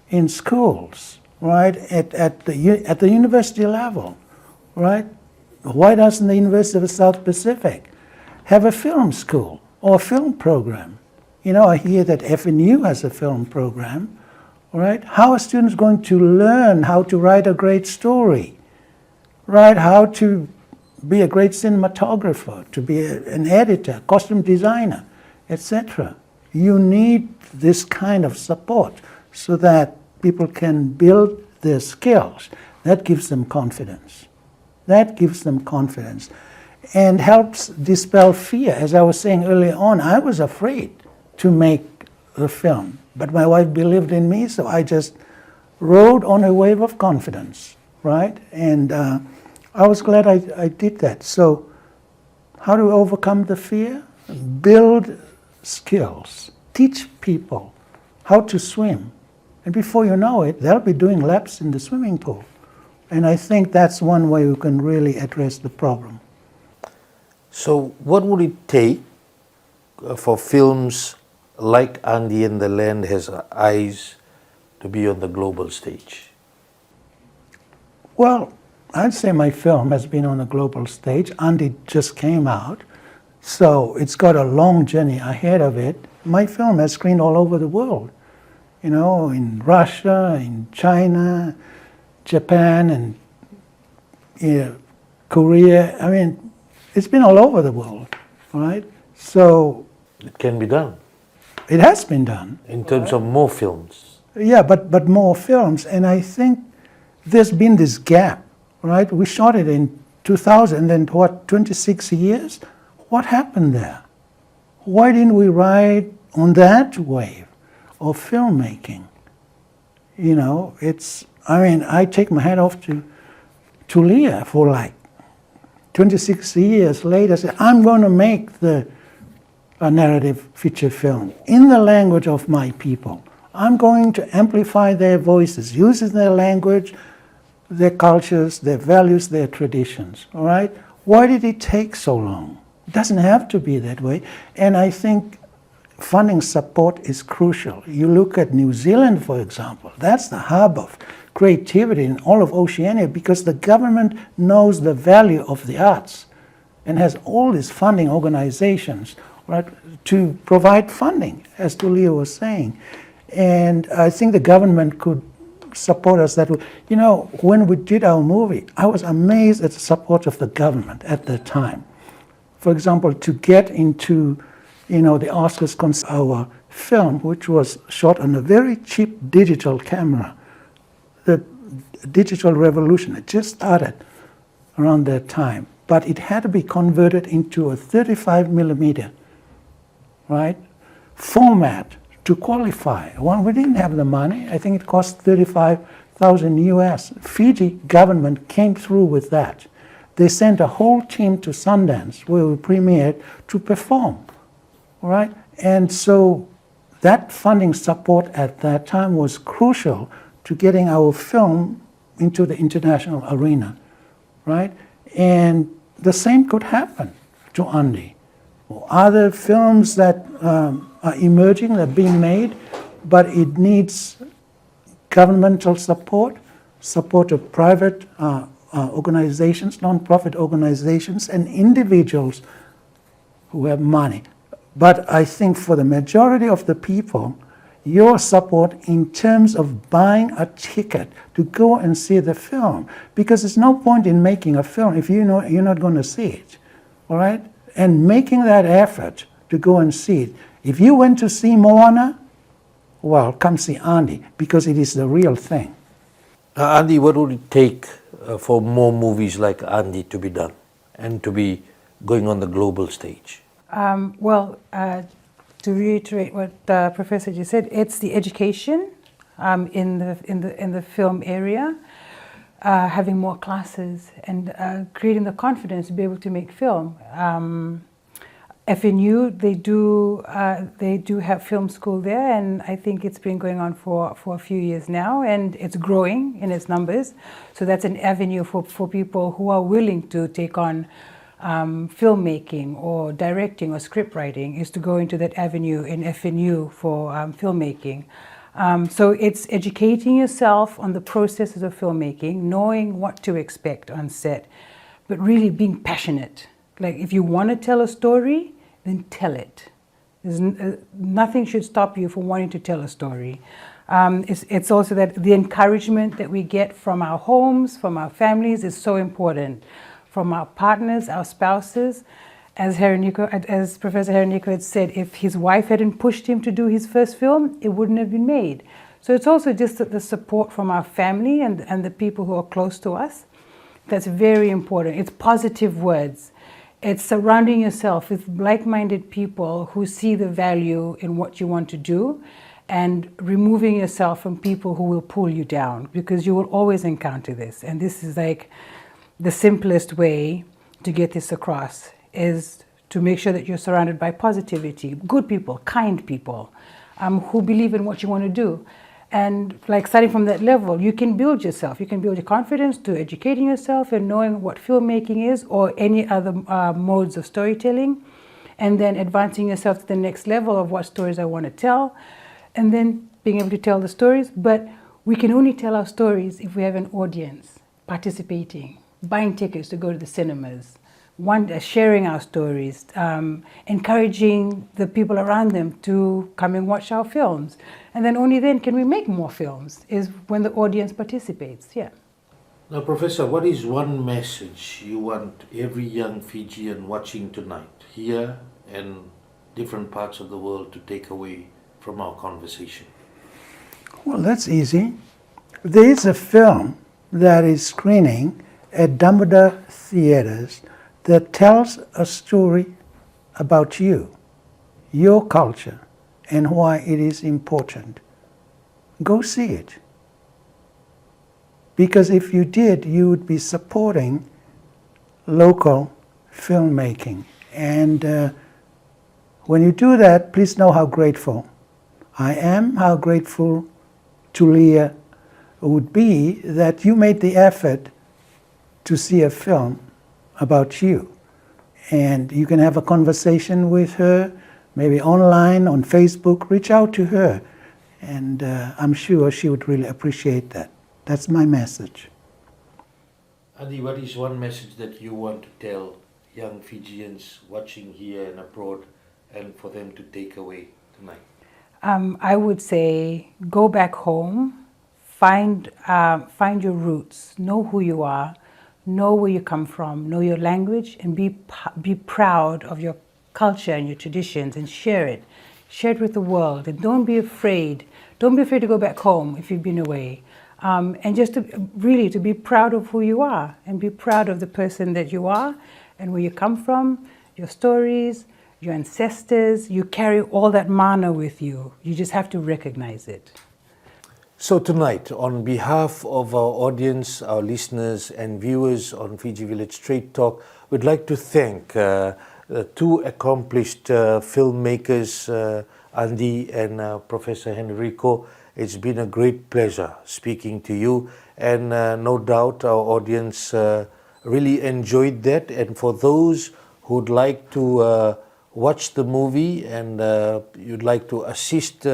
in schools, right? At the university level, right? Why doesn't the University of the South Pacific have a film school or a film program? I hear that FNU has a film program, right? How are students going to learn how to write a great story, right? How to be a great cinematographer, to be an editor, costume designer, etc. You need this kind of support so that people can build their skills. That gives them confidence. That gives them confidence and helps dispel fear. As I was saying earlier on, I was afraid to make the film, but my wife believed in me, so I just rode on a wave of confidence, right? And I was glad I did that. So how do we overcome the fear? Build skills. Teach people how to swim. And before you know it, they'll be doing laps in the swimming pool. And I think that's one way we can really address the problem. So what would it take for films like Andy and the Land Has Eyes to be on the global stage? Well, I'd say my film has been on a global stage. Andy just came out, so it's got a long journey ahead of it. My film has screened all over the world, in Russia, in China, Japan, and Korea. I mean, It's been all over the world, all right? So It can be done it has been done. in terms of more films. Yeah, but more films. And I think there's been this gap, right? We shot it in 2000, and what, 26 years? What happened there? Why didn't we ride on that wave of filmmaking? You know, I take my hat off to Tulia for like 26 years later, say, I'm going to make a narrative feature film in the language of my people. I'm going to amplify their voices, using their language, their cultures, their values, their traditions, all right? Why did it take so long? It doesn't have to be that way. And I think funding support is crucial. You look at New Zealand, for example, that's the hub of creativity in all of Oceania because the government knows the value of the arts and has all these funding organizations, right, to provide funding, as Tulia was saying. And I think the government could support us that way. You know, when we did our movie, I was amazed at the support of the government at the time. For example, to get into, you know, the Oscars, our film, which was shot on a very cheap digital camera. The digital revolution had just started around that time, but it had to be converted into a 35 millimeter, right, format to qualify. Well, we didn't have the money. I think it cost 35,000 US. Fiji government came through with that. They sent a whole team to Sundance, where we premiered, to perform, all right? And so that funding support at that time was crucial to getting our film into the international arena, right? And the same could happen to Andy. Other films that are emerging, that are being made, but it needs governmental support, support of private organizations, non-profit organizations, and individuals who have money. But I think for the majority of the people, your support in terms of buying a ticket to go and see the film, because there's no point in making a film if you know you're not going to see it, all right? And making that effort to go and see it. If you went to see Moana, well, come see Andy, because it is the real thing. Andy, what would it take for more movies like Andy to be done and to be going on the global stage? To reiterate what Professor just said, it's the education in the film area, having more classes, and creating the confidence to be able to make film. FNU, they do have film school there, and I think it's been going on for a few years now, and it's growing in its numbers. So that's an avenue for people who are willing to take on filmmaking or directing or script writing, is to go into that avenue in FNU for filmmaking. So it's educating yourself on the processes of filmmaking, knowing what to expect on set, but really being passionate. Like, if you want to tell a story, then tell it. Nothing should stop you from wanting to tell a story. It's also that the encouragement that we get from our homes, from our families, is so important. From our partners, our spouses. As Professor Hereniko had said, if his wife hadn't pushed him to do his first film, it wouldn't have been made. So it's also just the support from our family and the people who are close to us. That's very important. It's positive words. It's surrounding yourself with like-minded people who see the value in what you want to do, and removing yourself from people who will pull you down, because you will always encounter this. And this is like the simplest way to get this across, is to make sure that you're surrounded by positivity, good people, kind people, who believe in what you want to do. And like, starting from that level, you can build yourself. You can build your confidence to educating yourself and knowing what filmmaking is, or any other modes of storytelling, and then advancing yourself to the next level of what stories I want to tell, and then being able to tell the stories. But we can only tell our stories if we have an audience participating, buying tickets to go to the cinemas, sharing our stories, encouraging the people around them to come and watch our films. And then only then can we make more films, is when the audience participates, yeah. Now, Professor, what is one message you want every young Fijian watching tonight, here and different parts of the world, to take away from our conversation? Well, that's easy. There is a film that is screening at Damodar Theatres that tells a story about you, your culture, and why it is important. Go see it. Because if you did, you would be supporting local filmmaking. And when you do that, please know how grateful I am, how grateful Tulia would be that you made the effort to see a film about you. And you can have a conversation with her, maybe online, on Facebook. Reach out to her. And I'm sure she would really appreciate that. That's my message. Adi, what is one message that you want to tell young Fijians watching here and abroad, and for them to take away tonight? I would say go back home, find your roots, know who you are, know where you come from, know your language, and be proud of your culture and your traditions, and share it. Share it with the world, and don't be afraid. Don't be afraid to go back home if you've been away. And just to be proud of who you are, and be proud of the person that you are and where you come from, your stories, your ancestors. You carry all that mana with you. You just have to recognize it. So tonight, on behalf of our audience, our listeners and viewers on Fiji Village Straight Talk, we'd like to thank two accomplished filmmakers, Andy and Professor Hereniko. It's been a great pleasure speaking to you, and no doubt our audience really enjoyed that. And for those who'd like to watch the movie and you'd like to assist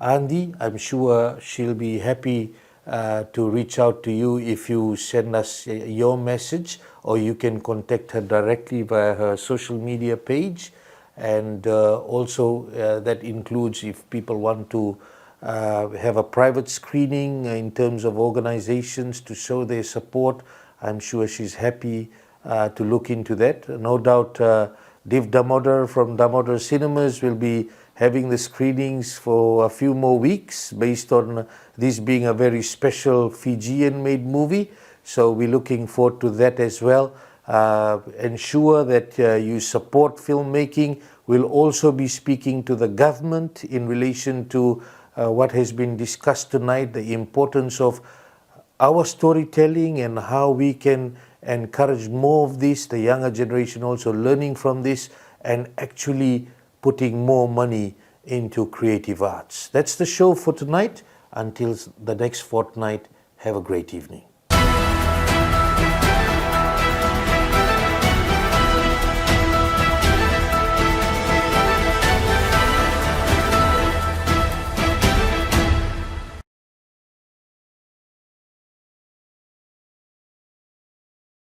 Andy, I'm sure she'll be happy to reach out to you if you send us your message, or you can contact her directly via her social media page. And also that includes if people want to have a private screening in terms of organizations to show their support. I'm sure she's happy to look into that. No doubt Div Damodar from Damodar Cinemas will be having the screenings for a few more weeks based on this being a very special Fijian-made movie. So we're looking forward to that as well. Ensure that you support filmmaking. We'll also be speaking to the government in relation to what has been discussed tonight, the importance of our storytelling and how we can encourage more of this, the younger generation also learning from this and actually putting more money into creative arts. That's the show for tonight. Until the next fortnight, have a great evening.